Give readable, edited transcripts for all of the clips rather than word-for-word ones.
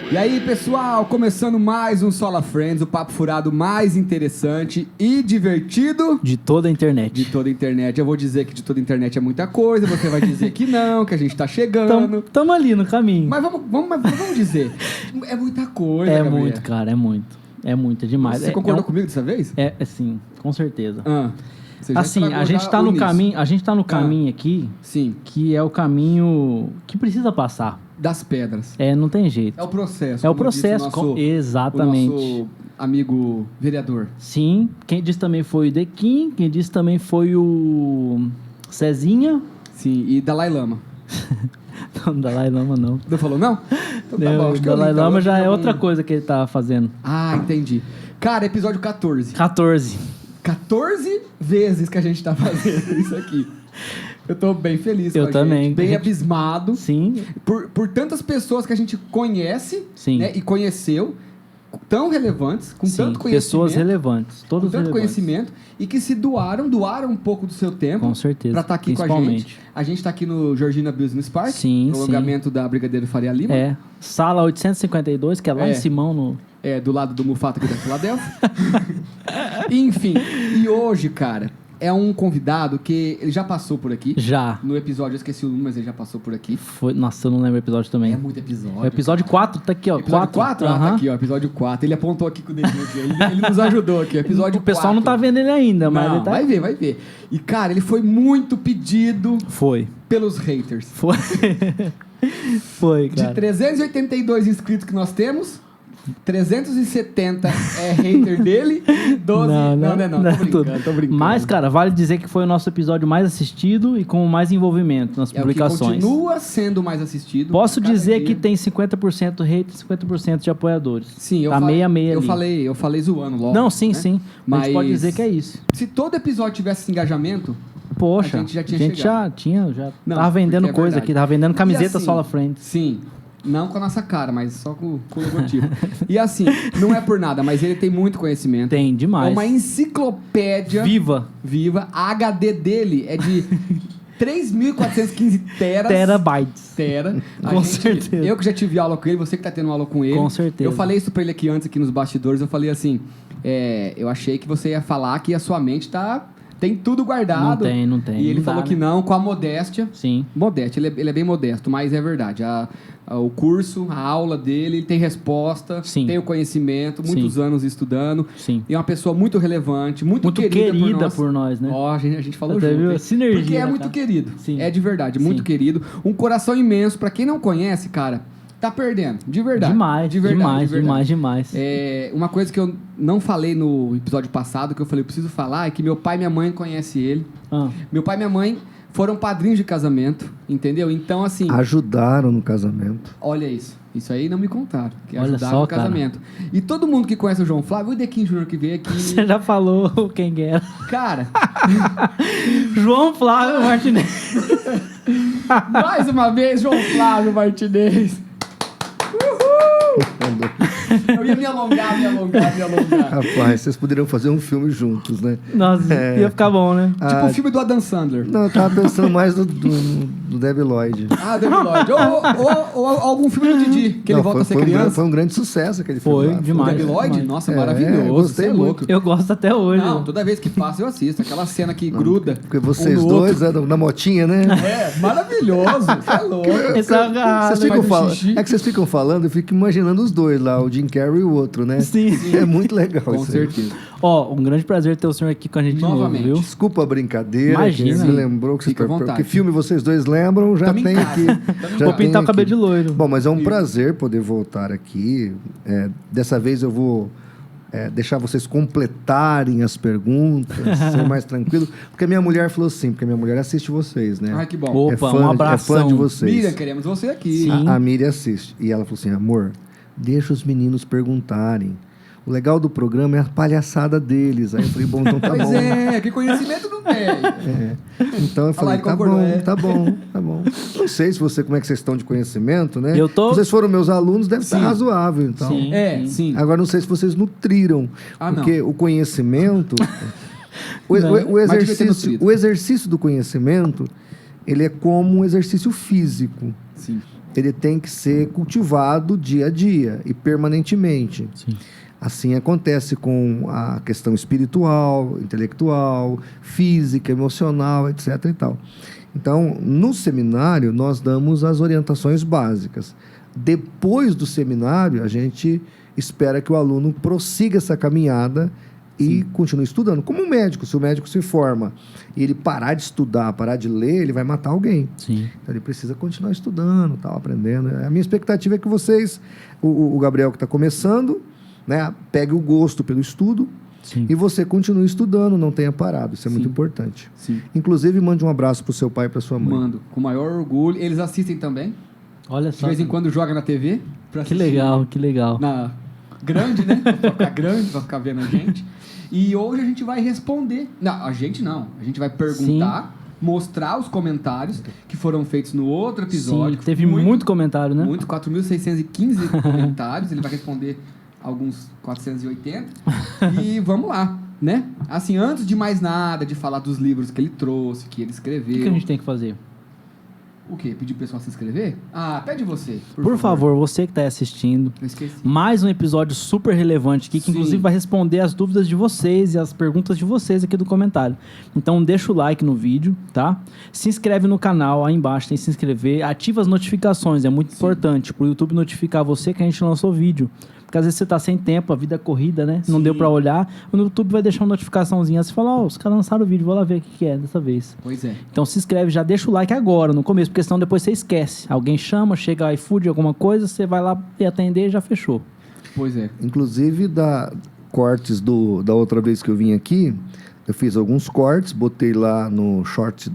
E aí, pessoal, começando mais um Sola Friends, o papo furado mais interessante e divertido de toda a internet. De toda a internet. Eu vou dizer que de toda a internet é muita coisa, você vai dizer que não, que a gente tá chegando. Tamo ali no caminho. Mas vamos dizer, é muita coisa, É Gabriel. muito, cara, é muito. É muito, é demais. Você concordou comigo dessa vez? É, sim, com certeza. Você já assim, a gente tá no caminho, caminho aqui, sim, que é o caminho que precisa passar. Das pedras. É, não tem jeito. É o processo. É o processo, exatamente. O nosso amigo vereador. Sim, quem disse também foi o Dequim, quem disse também foi o Cezinha. Sim, e Dalai Lama. Não, Dalai Lama não. Não falou não? Então tá bom, acho que Dalai Lama já é outra coisa que ele tá fazendo. Ah, entendi. Cara, episódio 14. 14 vezes que a gente tá fazendo isso aqui. Eu tô bem feliz com a também. gente. Bem abismado. Sim. Por tantas pessoas que a gente conhece, sim, né, e conheceu, tão relevantes, com sim, tanto conhecimento. Pessoas relevantes, todos com tanto relevantes. Conhecimento, e que se doaram um pouco do seu tempo. Com certeza. Pra estar aqui com a gente. A gente tá aqui no Georgina Business Park. Sim, prolongamento da Brigadeiro Faria Lima. É. Sala 852, que é lá em Simão, no... É, do lado do Mufato aqui da Filadélfia. Enfim, e hoje, cara, é um convidado que ele já passou por aqui. Já. No episódio, eu esqueci o número, mas ele já passou por aqui. Nossa, eu não lembro o episódio também. É muito episódio. É o episódio 4, tá aqui, ó. Episódio 4? Ah, tá aqui, ó. Episódio 4. Ele apontou aqui com o dedinho aqui. Ele nos ajudou aqui. Episódio 4. O pessoal não tá vendo ele ainda, mas ele tá... Vai ver. E, cara, ele foi muito pedido... Foi. Pelos haters. Foi, cara. De 382 inscritos que nós temos... 370 é hater dele, 12... Não, tô brincando. Mas, cara, vale dizer que foi o nosso episódio mais assistido e com mais envolvimento nas publicações. Que continua sendo mais assistido. Posso dizer que tem 50% hater e 50% de apoiadores. Sim, eu tá falei, meia eu falei zoando logo. Não, sim, né? sim. Mas a gente pode dizer que é isso. Se todo episódio tivesse esse engajamento... Poxa, a gente já tinha chegado. já tava vendendo coisa aqui, tava vendendo camiseta assim, Sola Friends. Sim. Não com a nossa cara, mas só com o logotipo. E assim, não é por nada, mas ele tem muito conhecimento. Tem, demais. É uma enciclopédia... Viva. A HD dele é de 3.415 terabytes. Com certeza. Eu que já tive aula com ele, você que tá tendo aula com ele. Com certeza. Eu falei isso pra ele aqui antes, aqui nos bastidores. Eu falei assim, eu achei que você ia falar que a sua mente tem tudo guardado. Não tem. E ele não falou dá, que não, com a modéstia. Sim. Modéstia, ele é bem modesto, mas é verdade. O curso, a aula dele, ele tem resposta, tem o conhecimento, muitos anos estudando. Sim. E é uma pessoa muito relevante, muito querida por nós, né? Ó, a gente falou até junto. Viu? Sinergia, porque é muito querido. Sim. É de verdade, muito querido. Um coração imenso. Pra quem não conhece, cara, tá perdendo. De verdade. Demais. Uma coisa que eu não falei no episódio passado, que eu falei, eu preciso falar, é que meu pai e minha mãe conhecem ele. Meu pai e minha mãe foram padrinhos de casamento, entendeu? Então, assim... Ajudaram no casamento. Olha isso. Isso aí não me contaram. Que Olha ajudaram só, no casamento. Cara. E todo mundo que conhece o João Flávio, o Dequim Júnior que veio aqui... Você já falou quem era. Cara... João Flávio Martinez. Mais uma vez, João Flávio Martinez. Eu ia me alongar. Rapaz, vocês poderiam fazer um filme juntos, né? Nossa, ia ficar bom, né? Tipo o filme do Adam Sandler. Não, eu tava pensando mais do Debi Lloyd. Debi Lloyd. Ou algum filme do Didi, que ele volta a ser criança. Foi um grande sucesso aquele filme. Foi, demais. O Debi Lloyd? Nossa, maravilhoso. Gostei muito. Eu gosto até hoje. Não, toda vez que passa eu assisto. Aquela cena que gruda. Porque vocês dois, na motinha, né? Maravilhoso. Você é louco. Vocês ficam falando, eu fico imaginando os dois lá, o Jim Carrey e o outro, né? Sim. É muito legal com isso. Certeza. Um grande prazer ter o senhor aqui com a gente novamente. De novo, viu? Desculpa a brincadeira. Imagina. Você lembrou que Fica à vontade. Que filme vocês dois lembram, já tem aqui. Vou pintar o cabelo de loiro. Bom, mas é um prazer poder voltar aqui. Dessa vez eu vou deixar vocês completarem as perguntas, ser mais tranquilo. Porque a minha mulher falou assim, porque a minha mulher assiste vocês, né? Que bom. Opa, um abração. É fã de vocês. Miriam, queremos você aqui. Sim. A Miriam assiste. E ela falou assim, amor, deixa os meninos perguntarem. O legal do programa é a palhaçada deles. Aí eu falei, bom, então tá Pois bom. que conhecimento não tem. Então eu falei, tá bom. Não sei se como é que vocês estão de conhecimento, né? Vocês foram meus alunos, deve estar razoável, então. Sim. Agora não sei se vocês nutriram, porque o conhecimento, o exercício do conhecimento, ele é como um exercício físico. Sim. Ele tem que ser cultivado dia a dia e permanentemente. Sim. Assim acontece com a questão espiritual, intelectual, física, emocional, etc. e tal. Então, no seminário, nós damos as orientações básicas. Depois do seminário, a gente espera que o aluno prossiga essa caminhada e continue estudando. Como um médico, se o médico se forma e ele parar de estudar, parar de ler, ele vai matar alguém. Sim. Então, ele precisa continuar estudando, tal, aprendendo. A minha expectativa é que vocês, o Gabriel que está começando, né, pegue o gosto pelo estudo. Sim. E você continue estudando, não tenha parado. Isso é muito importante. Sim. Inclusive, mande um abraço para o seu pai e para sua mãe. Mando, com o maior orgulho. Eles assistem também. Olha só. De vez em quando joga na TV. Que legal, que legal. Na grande, né? Pra ficar grande, pra ficar vendo a gente. E hoje a gente vai responder. Não, a gente não. A gente vai perguntar, mostrar os comentários que foram feitos no outro episódio. Sim, teve muito comentário, né? Muito, 4.615 comentários. Ele vai responder alguns 480. E vamos lá, né? Assim, antes de mais nada, de falar dos livros que ele trouxe, que ele escreveu. O que a gente tem que fazer? O quê? Pedir pro pessoal se inscrever? Ah, pede você. Por favor, você que está assistindo. Eu esqueci. Mais um episódio super relevante aqui, que inclusive vai responder as dúvidas de vocês e as perguntas de vocês aqui do comentário. Então deixa o like no vídeo, tá? Se inscreve no canal, aí embaixo tem que se inscrever. Ativa as notificações, é muito importante pro YouTube notificar você que a gente lançou vídeo. Porque às vezes você tá sem tempo, a vida é corrida, né? Não deu pra olhar. O YouTube vai deixar uma notificaçãozinha. Você fala, os caras lançaram o vídeo, vou lá ver o que é dessa vez. Pois é. Então se inscreve, já deixa o like agora, no começo, porque senão depois você esquece. Alguém chama, chega iFood, alguma coisa, você vai lá e atender e já fechou. Pois é. Inclusive, cortes da outra vez que eu vim aqui, eu fiz alguns cortes, botei lá no short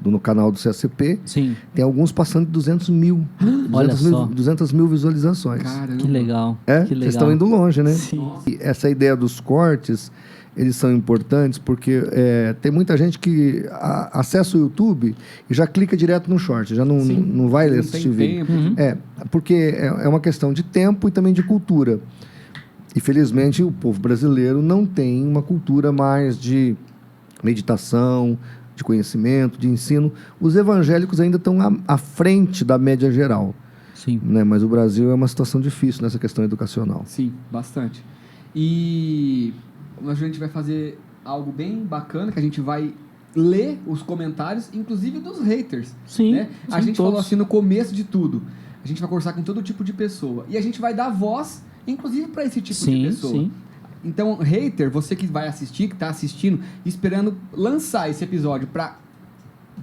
no canal do CACP. Sim. Tem alguns passando de 200 mil. Olha só. 200 mil visualizações. Caramba. Que legal. É? Que legal. Vocês estão indo longe, né? Sim. E essa ideia dos cortes, eles são importantes porque tem muita gente que acessa o YouTube e já clica direto no short, já não vai assistir vídeo. Porque é uma questão de tempo e também de cultura. Infelizmente, o povo brasileiro não tem uma cultura mais de meditação, de conhecimento, de ensino. Os evangélicos ainda estão à frente da média geral. Sim. Né? Mas o Brasil é uma situação difícil nessa questão educacional. Sim, bastante. E a gente vai fazer algo bem bacana, que a gente vai ler os comentários, inclusive dos haters. Sim, né? A gente todos. falou assim no começo de tudo. A gente vai conversar com todo tipo de pessoa. E a gente vai dar voz, inclusive, para esse tipo de pessoa. Sim. Então, hater, você que vai assistir, que está assistindo, esperando lançar esse episódio para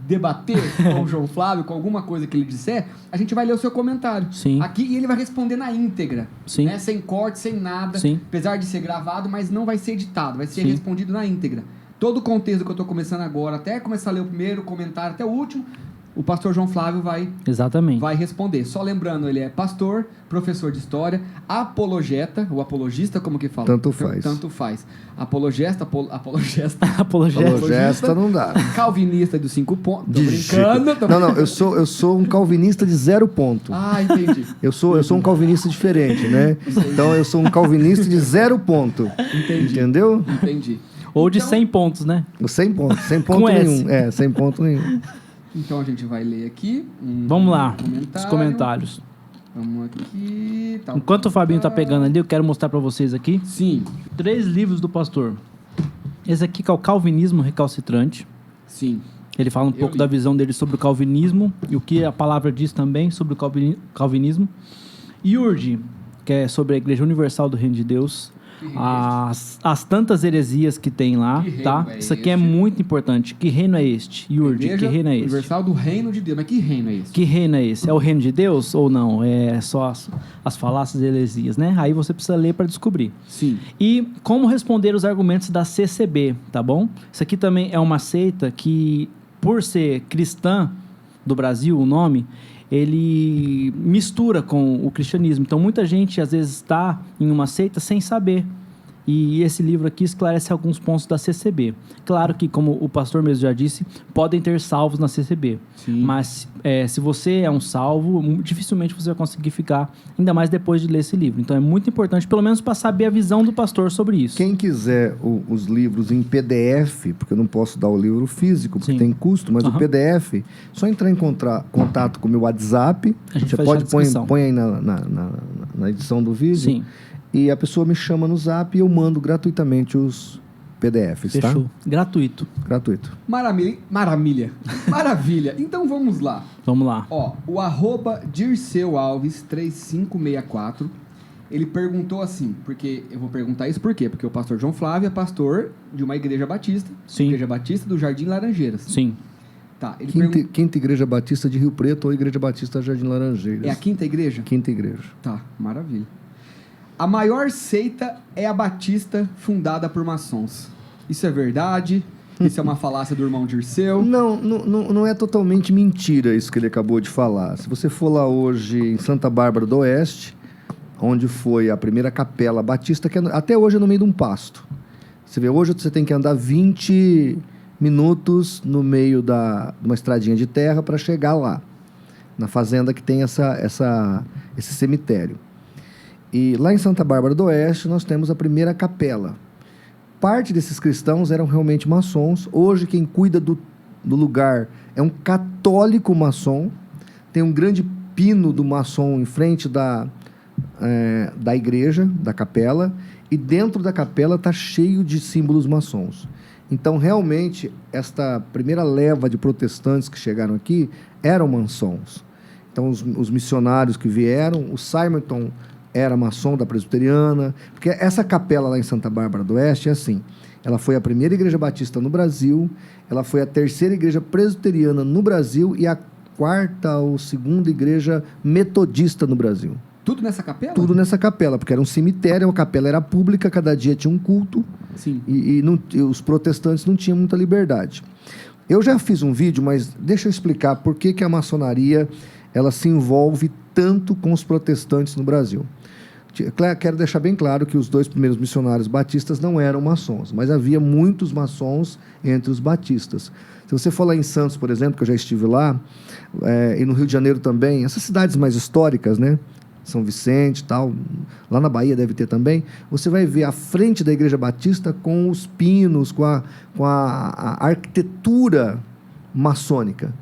debater com o João Flávio, com alguma coisa que ele disser, a gente vai ler o seu comentário. Sim. Aqui, e ele vai responder na íntegra. Sim. Né? Sem corte, sem nada. Sim. Apesar de ser gravado, mas não vai ser editado. Vai ser respondido na íntegra. Todo o contexto que eu estou começando agora, até começar a ler o primeiro comentário, até o último, o pastor João Flávio vai responder. Só lembrando, ele é pastor, professor de história, apologeta, ou apologista, como que fala? Tanto faz. Tanto faz. Apologesta, Apologesta não dá. Calvinista dos 5 pontos. Tô brincando. Não, eu sou um calvinista de 0 ponto. Ah, entendi. Eu sou um calvinista diferente, né? Então eu sou um calvinista de 0 ponto. Entendi. Entendeu? Entendi. Ou de 100 pontos, né? 100 pontos. 100 ponto nenhum. 100 ponto nenhum. Então a gente vai ler aqui. Vamos lá, os comentários. Vamos aqui. Enquanto o Fabinho tá pegando ali, eu quero mostrar para vocês aqui. Sim. 3 livros do pastor. Esse aqui que é o Calvinismo Recalcitrante. Sim. Ele fala um pouco da visão dele sobre o calvinismo e o que a palavra diz também sobre o calvinismo. Iurge, que é sobre a Igreja Universal do Reino de Deus. As tantas heresias que tem lá, tá? Isso aqui é muito importante. Que reino é este? Iurge, que reino é este? Universal do Reino de Deus. Mas que reino é esse? Que reino é esse? É o reino de Deus ou não? É só as falácias e heresias, né? Aí você precisa ler para descobrir. Sim. E como responder os argumentos da CCB, tá bom? Isso aqui também é uma seita que, por ser cristã do Brasil, o nome, ele mistura com o cristianismo. Então, muita gente, às vezes, está em uma seita sem saber. E esse livro aqui esclarece alguns pontos da CCB. Claro que, como o pastor mesmo já disse, podem ter salvos na CCB. Sim. Mas se você é um salvo, dificilmente você vai conseguir ficar, ainda mais depois de ler esse livro. Então é muito importante, pelo menos, para saber a visão do pastor sobre isso. Quem quiser os livros em PDF, porque eu não posso dar o livro físico, porque tem custo, mas o PDF, só entrar em contato com o meu WhatsApp. Você pode põe aí na edição do vídeo. Sim. E a pessoa me chama no Zap e eu mando gratuitamente os PDFs, Fechou. Tá? Gratuito. Maravilha. Maravilha. Então vamos lá. Vamos lá. Ó, o @DirceuAlves3564, ele perguntou assim, porque eu vou perguntar isso por quê? Porque o pastor João Flávio é pastor de uma igreja batista. Sim. Igreja Batista do Jardim Laranjeiras. Sim. Tá, Quinta Igreja Batista de Rio Preto ou Igreja Batista Jardim Laranjeiras. É a quinta igreja? Quinta igreja. Tá, maravilha. A maior seita é a Batista, fundada por maçons. Isso é verdade? Isso é uma falácia do irmão Dirceu? Não é totalmente mentira isso que ele acabou de falar. Se você for lá hoje em Santa Bárbara do Oeste, onde foi a primeira capela batista, que até hoje é no meio de um pasto. Você vê, hoje você tem que andar 20 minutos no meio de uma estradinha de terra para chegar lá, na fazenda que tem esse cemitério. E lá em Santa Bárbara do Oeste, nós temos a primeira capela. Parte desses cristãos eram realmente maçons. Hoje, quem cuida do lugar é um católico maçom. Tem um grande pino do maçom em frente da igreja, da capela. E dentro da capela está cheio de símbolos maçons. Então, realmente, esta primeira leva de protestantes que chegaram aqui eram maçons. Então, os missionários que vieram, o Simonton era maçom da presbiteriana, porque essa capela lá em Santa Bárbara do Oeste é assim, ela foi a primeira igreja batista no Brasil, ela foi a terceira igreja presbiteriana no Brasil e a quarta ou segunda igreja metodista no Brasil. Tudo nessa capela? Tudo nessa capela, porque era um cemitério, a capela era pública, cada dia tinha um culto. Sim. E os protestantes não tinham muita liberdade. Eu já fiz um vídeo, mas deixa eu explicar por que a maçonaria ela se envolve tanto com os protestantes no Brasil. Quero deixar bem claro que os 2 primeiros missionários batistas não eram maçons, mas havia muitos maçons entre os batistas. Se você for lá em Santos, por exemplo, que eu já estive lá, e no Rio de Janeiro também, essas cidades mais históricas, né? São Vicente e tal, lá na Bahia deve ter também, você vai ver a frente da Igreja Batista com os pinos, com a arquitetura maçônica.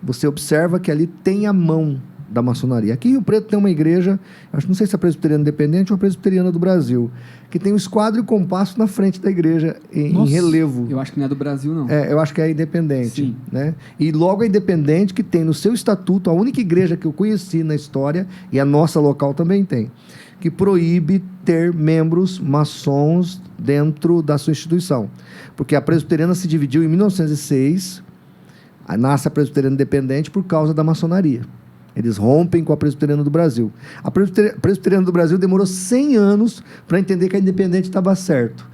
Você observa que ali tem a mão da maçonaria. Aqui em Rio Preto tem uma igreja, não sei se é a presbiteriana independente ou a presbiteriana do Brasil, que tem um esquadro e compasso na frente da igreja em relevo. Eu acho que não é do Brasil, não. Eu acho que é independente. Sim. Né? E logo a independente que tem no seu estatuto, a única igreja que eu conheci na história, e a nossa local também tem, que proíbe ter membros maçons dentro da sua instituição. Porque a presbiteriana se dividiu em 1906, nasce a presbiteriana independente por causa da maçonaria. Eles rompem com a presbiteriana do Brasil. A presbiteriana do Brasil demorou 100 anos para entender que a independente estava certo.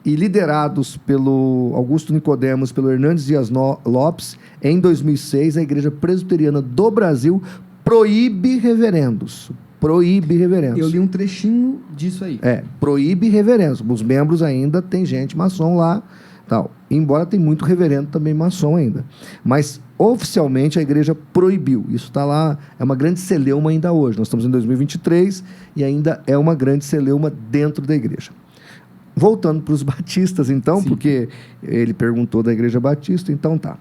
E liderados pelo Augusto Nicodemos, pelo Hernandes Dias Lopes, em 2006, a Igreja Presbiteriana do Brasil proíbe reverendos. Proíbe reverendos. Eu li um trechinho disso aí. Proíbe reverendos. Os membros ainda tem gente maçom lá, tal. Embora tem muito reverendo também maçom ainda. Mas oficialmente a igreja proibiu. Isso está lá, é uma grande celeuma ainda hoje. Nós estamos em 2023 e ainda é uma grande celeuma dentro da igreja. Voltando para os batistas, então, Sim. Porque ele perguntou da igreja batista, então tá.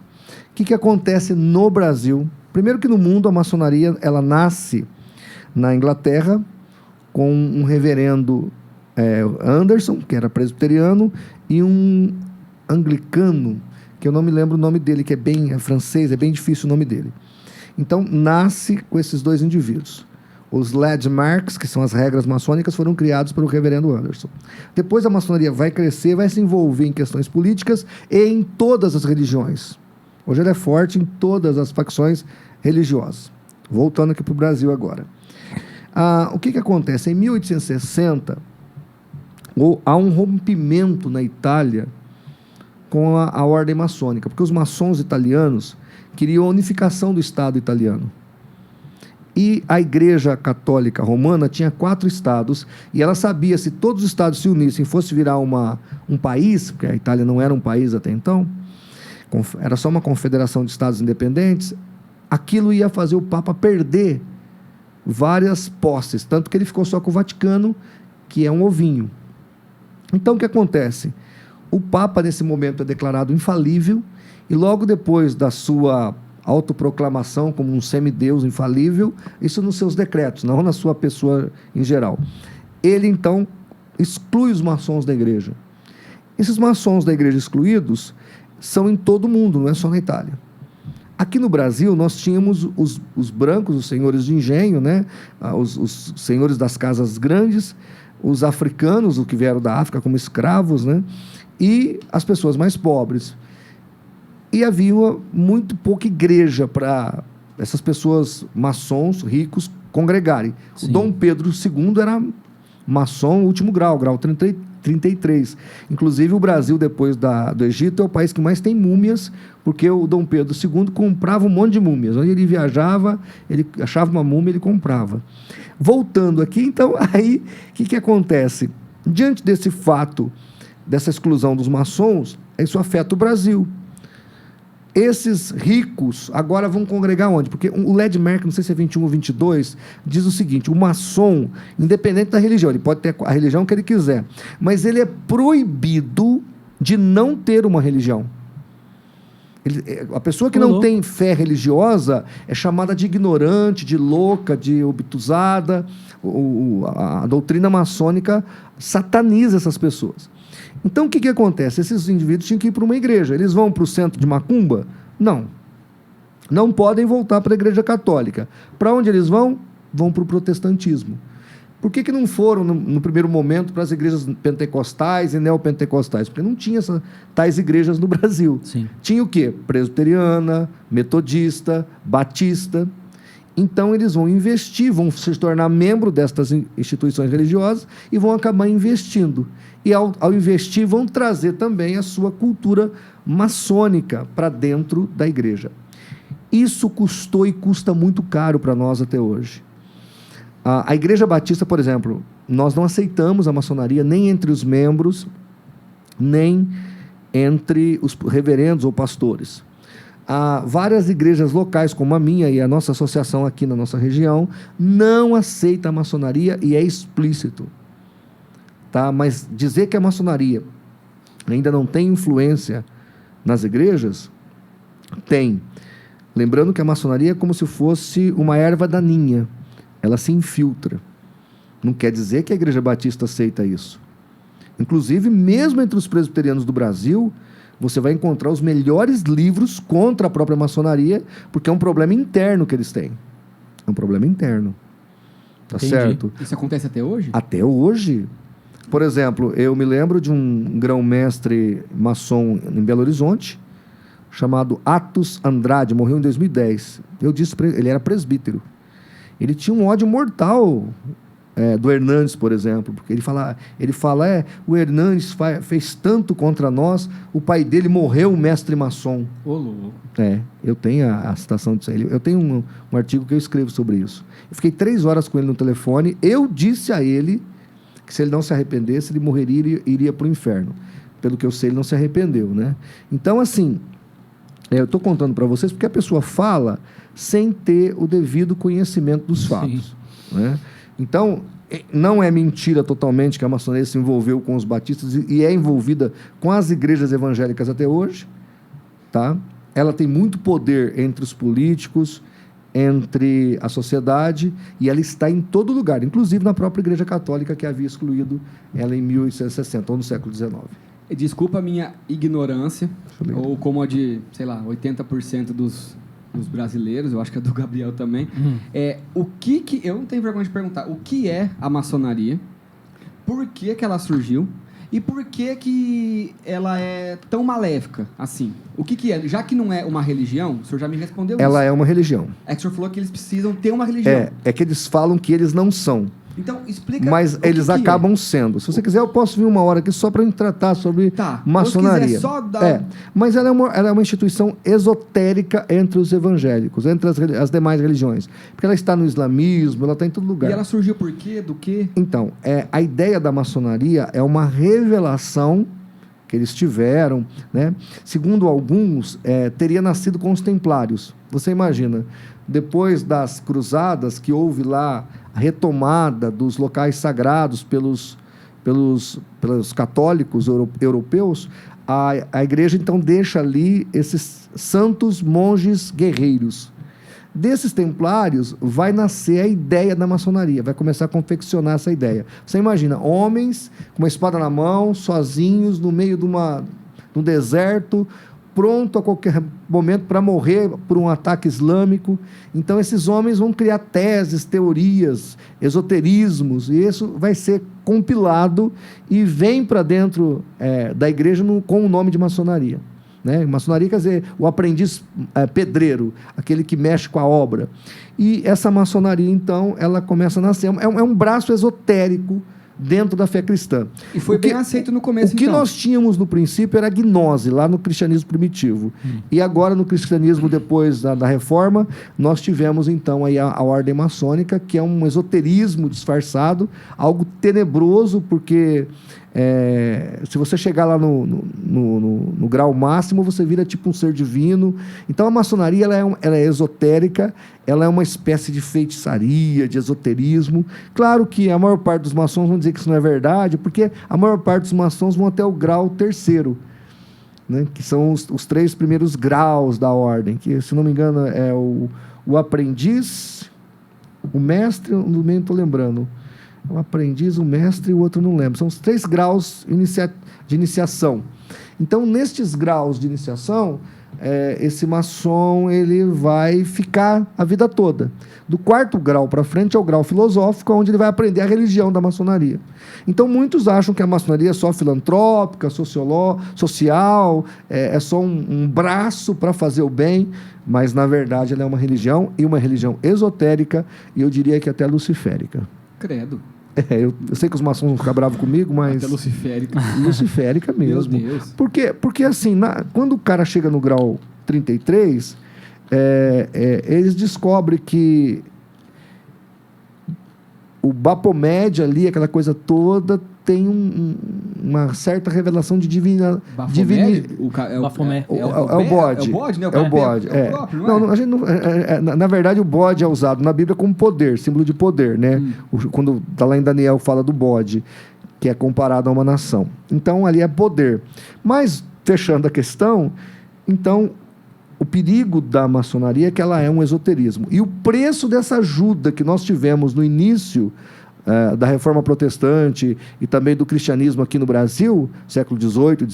O que acontece no Brasil? Primeiro que no mundo a maçonaria ela nasce na Inglaterra com um reverendo Anderson, que era presbiteriano, e um anglicano, que eu não me lembro o nome dele, que é francês, é bem difícil o nome dele. Então, nasce com esses 2 indivíduos. Os landmarks, que são as regras maçônicas, foram criados pelo reverendo Anderson. Depois a maçonaria vai crescer, vai se envolver em questões políticas e em todas as religiões. Hoje ela é forte em todas as facções religiosas. Voltando aqui para o Brasil agora. O que acontece? Em 1860, há um rompimento na Itália com a ordem maçônica, porque os maçons italianos queriam a unificação do Estado italiano. E a Igreja Católica Romana tinha 4 estados, e ela sabia, se todos os estados se unissem e fosse virar um país, porque a Itália não era um país até então, era só uma confederação de estados independentes, aquilo ia fazer o Papa perder várias posses, tanto que ele ficou só com o Vaticano, que é um ovinho. Então, o que acontece? O Papa, nesse momento, é declarado infalível, e logo depois da sua autoproclamação como um semideus infalível, isso nos seus decretos, não na sua pessoa em geral. Ele, então, exclui os maçons da igreja. Esses maçons da igreja excluídos são em todo o mundo, não é só na Itália. Aqui no Brasil, nós tínhamos os brancos, os senhores de engenho, né? Os senhores das casas grandes, os africanos, os que vieram da África como escravos, né? E as pessoas mais pobres. E havia muito pouca igreja para essas pessoas maçons ricos congregarem. Sim. O Dom Pedro II era maçom último grau 33. Inclusive, o Brasil, depois do Egito, é o país que mais tem múmias, porque o Dom Pedro II comprava um monte de múmias. Onde ele viajava, ele achava uma múmia, ele comprava. Voltando aqui, então, aí, o que acontece? Diante desse fato, dessa exclusão dos maçons, isso afeta o Brasil. Esses ricos agora vão congregar onde? Porque o Ledmerk, não sei se é 21 ou 22, diz o seguinte: o maçom, independente da religião, ele pode ter a religião que ele quiser, mas ele é proibido de não ter uma religião. A pessoa que não tem fé religiosa é chamada de ignorante, de louca, de obtusada. A doutrina maçônica sataniza essas pessoas. Então, o que acontece? Esses indivíduos tinham que ir para uma igreja. Eles vão para o centro de macumba? Não. Não podem voltar para a igreja católica. Para onde eles vão? Vão para o protestantismo. Por que não foram, no primeiro momento, para as igrejas pentecostais e neopentecostais? Porque não tinha tais igrejas no Brasil. Sim. Tinha o quê? Presbiteriana, metodista, batista. Então, eles vão investir, vão se tornar membro destas instituições religiosas e vão acabar investindo. E, ao investir, vão trazer também a sua cultura maçônica para dentro da igreja. Isso custou e custa muito caro para nós até hoje. A Igreja Batista, por exemplo, nós não aceitamos a maçonaria nem entre os membros, nem entre os reverendos ou pastores. Várias igrejas locais, como a minha e a nossa associação aqui na nossa região, não aceita a maçonaria e é explícito. Tá? Mas dizer que a maçonaria ainda não tem influência nas igrejas, tem. Lembrando que a maçonaria é como se fosse uma erva daninha. Ela se infiltra. Não quer dizer que a Igreja Batista aceita isso. Inclusive, mesmo entre os presbiterianos do Brasil, você vai encontrar os melhores livros contra a própria maçonaria, porque é um problema interno que eles têm. É um problema interno. Tá certo? Isso acontece até hoje? Até hoje. Por exemplo, eu me lembro de um grão-mestre maçom em Belo Horizonte, chamado Atos Andrade, morreu em 2010. Eu disse para ele, ele era presbítero. Ele tinha um ódio mortal do Hernandes, por exemplo, porque ele fala, o Hernandes fez tanto contra nós, o pai dele morreu um mestre maçom. Ô, louco. Eu tenho a citação disso aí. Eu tenho um artigo que eu escrevo sobre isso. Eu fiquei 3 horas com ele no telefone, eu disse a ele que se ele não se arrependesse, ele morreria e iria para o inferno. Pelo que eu sei, ele não se arrependeu, né? Então, assim, eu estou contando para vocês porque a pessoa fala sem ter o devido conhecimento dos fatos. Né? Então, não é mentira totalmente que a maçonaria se envolveu com os batistas e é envolvida com as igrejas evangélicas até hoje. Tá? Ela tem muito poder entre os políticos, entre a sociedade, e ela está em todo lugar, inclusive na própria Igreja Católica, que havia excluído ela em 1860, ou no século XIX. Desculpa a minha ignorância, ou como a de, 80% dos brasileiros, eu acho que é do Gabriel também. Eu não tenho vergonha de perguntar, o que é a maçonaria? Por que ela surgiu? E por que ela é tão maléfica assim? O que é? Já que não é uma religião, o senhor já me respondeu isso. Ela é uma religião. É que o senhor falou que eles precisam ter uma religião. É que eles falam que eles não são. Então, explica. Mas eles acabam sendo. Se você quiser, eu posso vir uma hora aqui só para tratar sobre maçonaria. Só dar... Mas ela é uma instituição esotérica entre os evangélicos, entre as demais religiões. Porque ela está no islamismo, ela está em todo lugar. E ela surgiu por quê? Do quê? Então, a ideia da maçonaria é uma revelação que eles tiveram, né? Segundo alguns, teria nascido com os templários. Você imagina, depois das cruzadas, que houve lá a retomada dos locais sagrados pelos católicos europeus, a igreja então deixa ali esses santos monges guerreiros. Desses templários vai nascer a ideia da maçonaria, vai começar a confeccionar essa ideia. Você imagina, homens com uma espada na mão, sozinhos, no meio de um deserto, pronto a qualquer momento para morrer por um ataque islâmico. Então, esses homens vão criar teses, teorias, esoterismos, e isso vai ser compilado e vem para dentro da igreja com o nome de maçonaria. Né? Maçonaria quer dizer o aprendiz pedreiro, aquele que mexe com a obra. E essa maçonaria, então, ela começa a nascer. É um braço esotérico dentro da fé cristã. E foi bem aceito no começo, O que nós tínhamos no princípio era a gnose, lá no cristianismo primitivo. E agora, no cristianismo, depois da reforma, nós tivemos, então, aí a ordem maçônica, que é um esoterismo disfarçado, algo tenebroso, porque... se você chegar lá no grau máximo, você vira tipo um ser divino. Então, a maçonaria ela é esotérica, ela é uma espécie de feitiçaria, de esoterismo. Claro que a maior parte dos maçons vão dizer que isso não é verdade, porque a maior parte dos maçons vão até o grau terceiro, né, que são os 3 primeiros graus da ordem, que, se não me engano, é o aprendiz, o mestre, no meio não estou lembrando. O aprendiz, o mestre e o outro não lembro. São os 3 graus de iniciação. Então, nestes graus de iniciação, esse maçom ele vai ficar a vida toda. Do 4º grau para frente é o grau filosófico, onde ele vai aprender a religião da maçonaria. Então, muitos acham que a maçonaria é só filantrópica, social, é só um braço para fazer o bem, mas, na verdade, ela é uma religião, e uma religião esotérica, e eu diria que até luciférica. Credo. Eu sei que os maçons vão ficar bravos comigo, mas... Até luciférica. Luciférica mesmo. Meu Deus. Porque assim, quando o cara chega no grau 33, eles descobrem que o Baphomet ali, aquela coisa toda, tem uma certa revelação de divinidade. Baphomet. É o bode. É o bode, né? É o bode. É o próprio, não é? Não, a gente não, na verdade, o bode é usado na Bíblia como poder, símbolo de poder, né? Quando está lá em Daniel, fala do bode, que é comparado a uma nação. Então, ali é poder. Mas, fechando a questão, então, o perigo da maçonaria é que ela é um esoterismo. E o preço dessa ajuda que nós tivemos no início da Reforma Protestante e também do cristianismo aqui no Brasil, século XVIII,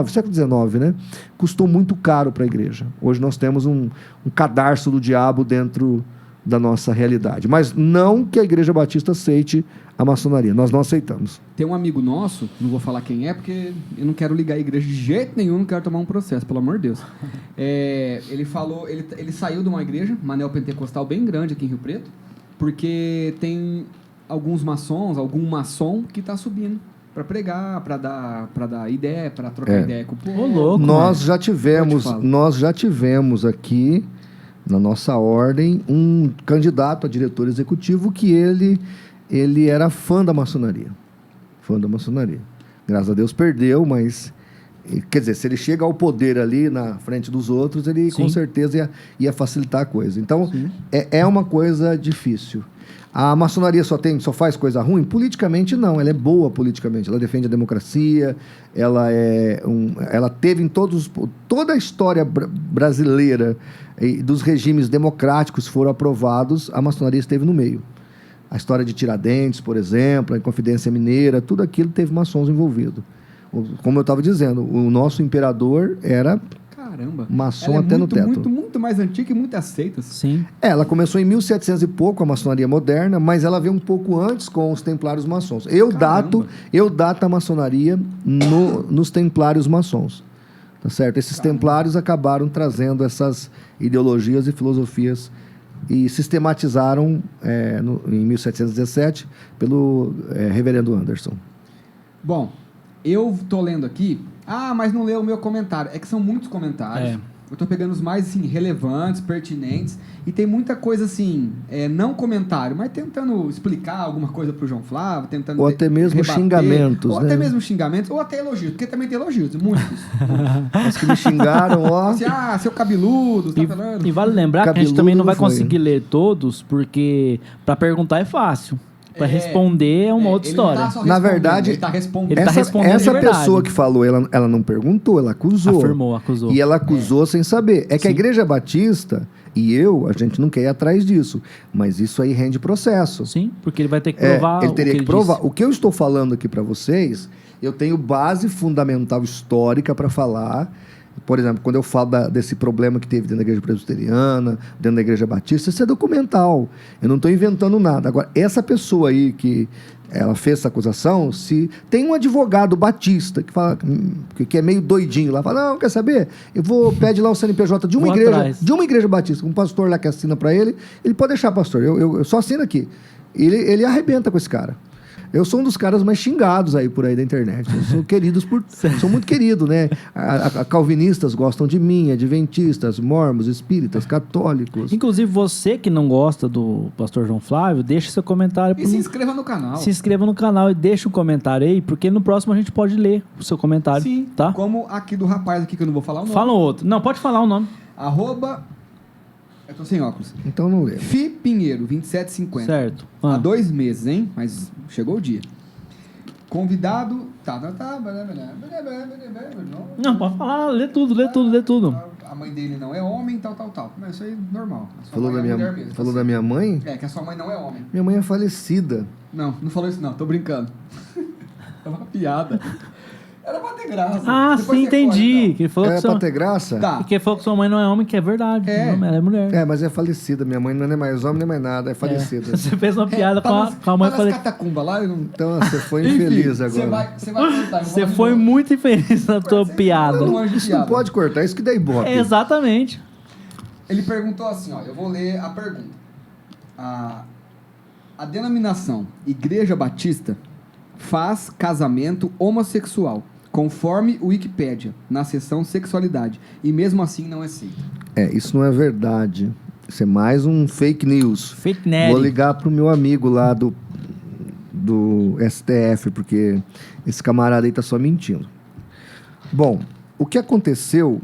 século XIX, né? Custou muito caro para a igreja. Hoje nós temos um cadarço do diabo dentro da nossa realidade. Mas não que a Igreja Batista aceite a maçonaria. Nós não aceitamos. Tem um amigo nosso, não vou falar quem é, porque eu não quero ligar a igreja de jeito nenhum, não quero tomar um processo, pelo amor de Deus. Ele falou, ele saiu de uma igreja, uma neopentecostal bem grande aqui em Rio Preto, porque tem alguns maçons, algum maçom que está subindo para pregar, para dar ideia, para trocar ideia com o povo. Louco, nós já tivemos aqui na nossa ordem um candidato a diretor executivo que ele era fã da maçonaria. Graças a Deus perdeu, mas... Quer dizer, se ele chega ao poder ali na frente dos outros, ele com certeza ia facilitar a coisa. Então, é uma coisa difícil. A maçonaria só faz coisa ruim? Politicamente, não. Ela é boa politicamente. Ela defende a democracia. Ela teve em toda a história brasileira dos regimes democráticos foram aprovados, a maçonaria esteve no meio. A história de Tiradentes, por exemplo, a Inconfidência Mineira, tudo aquilo teve maçons envolvidos. Como eu estava dizendo, o nosso imperador era... Caramba. Maçom até no teto. Muito mais antiga e muito aceita. Sim. Ela começou em 1700 e pouco, a maçonaria moderna, mas ela veio um pouco antes com os templários maçons. Eu dato a maçonaria nos templários maçons. Tá certo? Esses templários acabaram trazendo essas ideologias e filosofias e sistematizaram em 1717 pelo reverendo Anderson. Bom, eu tô lendo aqui. Mas não leu o meu comentário. É que são muitos comentários. Eu tô pegando os mais assim, relevantes, pertinentes. E tem muita coisa assim, não comentário, mas tentando explicar alguma coisa pro João Flávio, tentando. Ou até mesmo rebater, xingamentos. Ou até mesmo xingamentos, ou até elogios, porque também tem elogios, muitos. Os que me xingaram, ó. Assim, seu cabeludo, tá falando. E vale lembrar que a gente também não vai conseguir ler todos, porque para perguntar é fácil. Para responder é uma outra história. Na verdade, ele tá respondendo. Essa pessoa que falou, ela não perguntou, ela acusou. Acusou. E ela acusou sem saber. É que a Igreja Batista a gente não quer ir atrás disso. Mas isso aí rende processo. Sim, porque ele vai ter que provar. Ele teria que provar. O que eu estou falando aqui para vocês, eu tenho base fundamental histórica para falar. Por exemplo, quando eu falo desse problema que teve dentro da igreja presbiteriana, dentro da igreja batista, isso é documental. Eu não estou inventando nada. Agora, essa pessoa aí que ela fez essa acusação, se tem um advogado batista que fala que é meio doidinho lá, fala, não, quer saber? Pede lá o CNPJ de uma igreja batista, um pastor lá que assina para ele pode deixar, pastor, eu só assino aqui. Ele arrebenta com esse cara. Eu sou um dos caras mais xingados aí por aí da internet. Sou muito querido, né? Calvinistas gostam de mim, adventistas, mormons, espíritas, católicos. Inclusive, você que não gosta do pastor João Flávio, deixe seu comentário. E se inscreva no canal. Se inscreva no canal e deixa um comentário aí, porque no próximo a gente pode ler o seu comentário. Sim, tá? Como aqui do rapaz aqui, que eu não vou falar o nome. Fala outro. Não, pode falar o nome. Eu tô sem óculos. Então não lê. Fi Pinheiro, 2750. Certo. Há 2 meses, hein? Mas chegou o dia. Convidado... Não, pode falar. Lê tudo. A mãe dele não é homem, tal. Mas isso aí é normal. Falou da minha mãe? Que a sua mãe não é homem. Minha mãe é falecida. Não falou isso não. Tô brincando. É uma piada. Era pra ter graça. Sim, entendi. Que ele falou pra ter graça? Tá. Porque falou que sua mãe não é homem, que é verdade. Ela é mulher. Mas é falecida. Minha mãe não é nem mais homem, nem mais nada. É falecida. Você fez uma piada com a mãe falecida. Catacumba lá. Então você foi infeliz agora. Você vai cortar. Você foi muito infeliz na tua piada. Isso não pode cortar. Isso que dá ibope. Exatamente. Ele perguntou assim, eu vou ler a pergunta. A denominação Igreja Batista faz casamento homossexual, conforme o Wikipédia, na seção sexualidade, e mesmo assim não é aceito. Isso não é verdade. Isso é mais um fake news. Fake news. Vou ligar pro meu amigo lá do STF, porque esse camarada aí tá só mentindo. Bom, o que aconteceu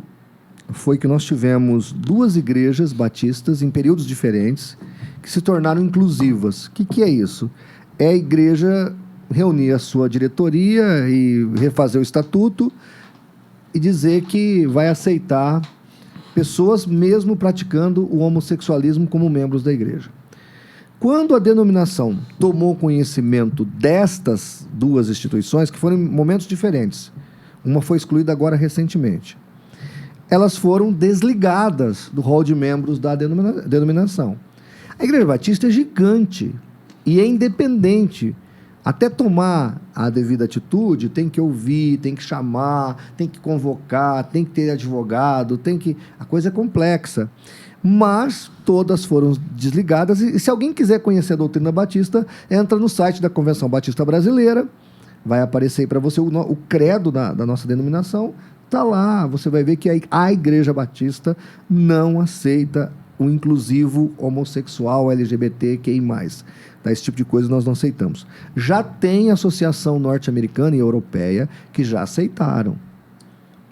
foi que nós tivemos 2 igrejas batistas em períodos diferentes que se tornaram inclusivas. O que é isso? É a igreja reunir a sua diretoria e refazer o estatuto e dizer que vai aceitar pessoas mesmo praticando o homossexualismo como membros da igreja. Quando a denominação tomou conhecimento destas 2 instituições, que foram em momentos diferentes, uma foi excluída agora recentemente, elas foram desligadas do rol de membros da denominação. A Igreja Batista é gigante e é independente. Até tomar a devida atitude, tem que ouvir, tem que chamar, tem que convocar, tem que ter advogado, a coisa é complexa. Mas todas foram desligadas. E se alguém quiser conhecer a doutrina batista, entra no site da Convenção Batista Brasileira, vai aparecer aí para você o credo da nossa denominação, está lá, você vai ver que a Igreja Batista não aceita o inclusivo homossexual, LGBTQI+. Esse tipo de coisa nós não aceitamos. Já tem associação norte-americana e europeia que já aceitaram.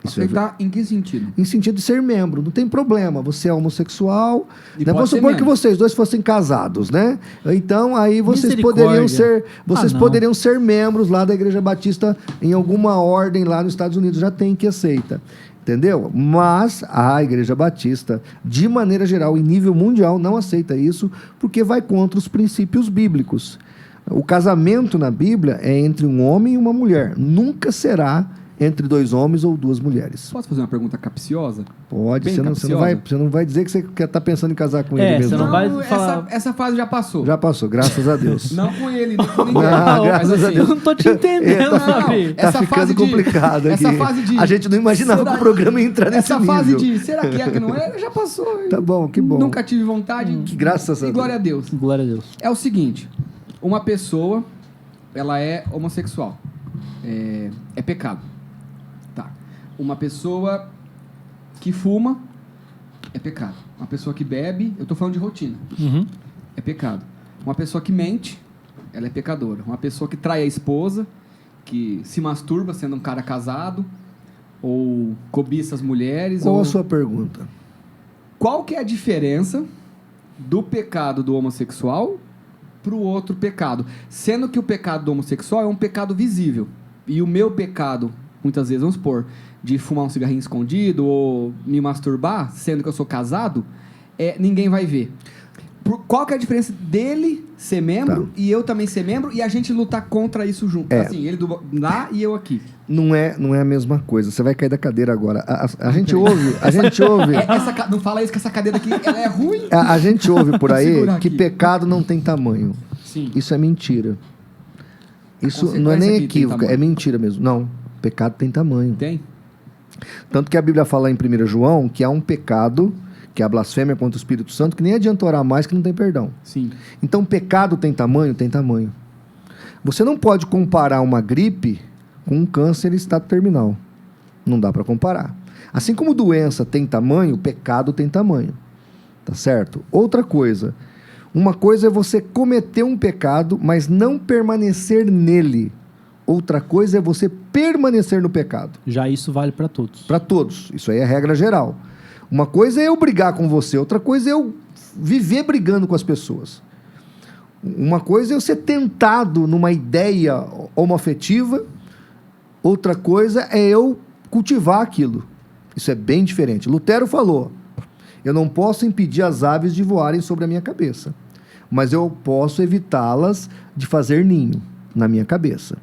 Aceitar em que sentido? Em sentido de ser membro. Não tem problema. Você é homossexual. Né? Vamos supor que vocês 2 fossem casados, né? Então, aí vocês poderiam ser membros lá da Igreja Batista em alguma ordem lá nos Estados Unidos. Já tem que aceita. Entendeu? Mas a Igreja Batista, de maneira geral, em nível mundial, não aceita isso porque vai contra os princípios bíblicos. O casamento na Bíblia é entre um homem e uma mulher. Nunca será entre 2 homens ou 2 mulheres. Posso fazer uma pergunta capciosa? Pode, você não vai dizer que você está pensando em casar com ele mesmo. Você não vai falar... essa fase já passou. Já passou, graças a Deus. Não com ele, nem com ninguém. Graças a Deus. Eu não tô te entendendo, Davi. Tá ficando complicado aqui. Essa fase de... A gente não imaginava que o programa ia entrar nesse nível. Essa fase de será que é que não é? Já passou. Tá bom, que bom. Nunca tive vontade. Que graças a Deus. Glória a Deus. Glória a Deus. É o seguinte, uma pessoa, ela é homossexual. É pecado. Tá. Uma pessoa que fuma é pecado. Uma pessoa que bebe, eu tô falando de rotina, é pecado. Uma pessoa que mente, ela é pecadora. Uma pessoa que trai a esposa, que se masturba sendo um cara casado, ou cobiça as mulheres. Qual a sua pergunta? Qual que é a diferença do pecado do homossexual para o outro pecado? Sendo que o pecado do homossexual é um pecado visível. E o meu pecado, muitas vezes, vamos supor, de fumar um cigarrinho escondido ou me masturbar, sendo que eu sou casado, ninguém vai ver. Qual que é a diferença dele ser membro e eu também ser membro e a gente lutar contra isso junto? Assim, ele lá e eu aqui. Não é a mesma coisa. Você vai cair da cadeira agora. A gente ouve... Não fala isso, que essa cadeira aqui ela é ruim. A gente ouve por aí que pecado não tem tamanho. Sim. Isso é mentira. Isso não é nem equívoco, é mentira mesmo. Não, pecado tem tamanho. Tem? Tanto que a Bíblia fala em 1 João que há um pecado, que é a blasfêmia contra o Espírito Santo, que nem adianta orar mais, que não tem perdão. Sim. Então, pecado tem tamanho? Tem tamanho. Você não pode comparar uma gripe com um câncer em estado terminal. Não dá para comparar. Assim como doença tem tamanho, pecado tem tamanho. Tá certo? Outra coisa. Uma coisa é você cometer um pecado, mas não permanecer nele. Outra coisa é você permanecer no pecado. Já isso vale para todos. Para todos. Isso aí é regra geral. Uma coisa é eu brigar com você, outra coisa é eu viver brigando com as pessoas. Uma coisa é eu ser tentado numa ideia homoafetiva, outra coisa é eu cultivar aquilo. Isso é bem diferente. Lutero falou, eu não posso impedir as aves de voarem sobre a minha cabeça, mas eu posso evitá-las de fazer ninho na minha cabeça.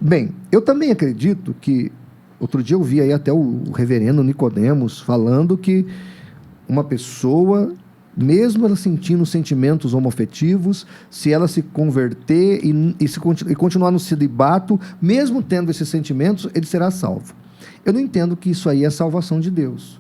Bem, eu também acredito que outro dia eu vi aí até o reverendo Nicodemos falando que uma pessoa, mesmo ela sentindo sentimentos homoafetivos, se ela se converter e continuar no celibato, mesmo tendo esses sentimentos, ele será salvo. Eu não entendo que isso aí é salvação de Deus.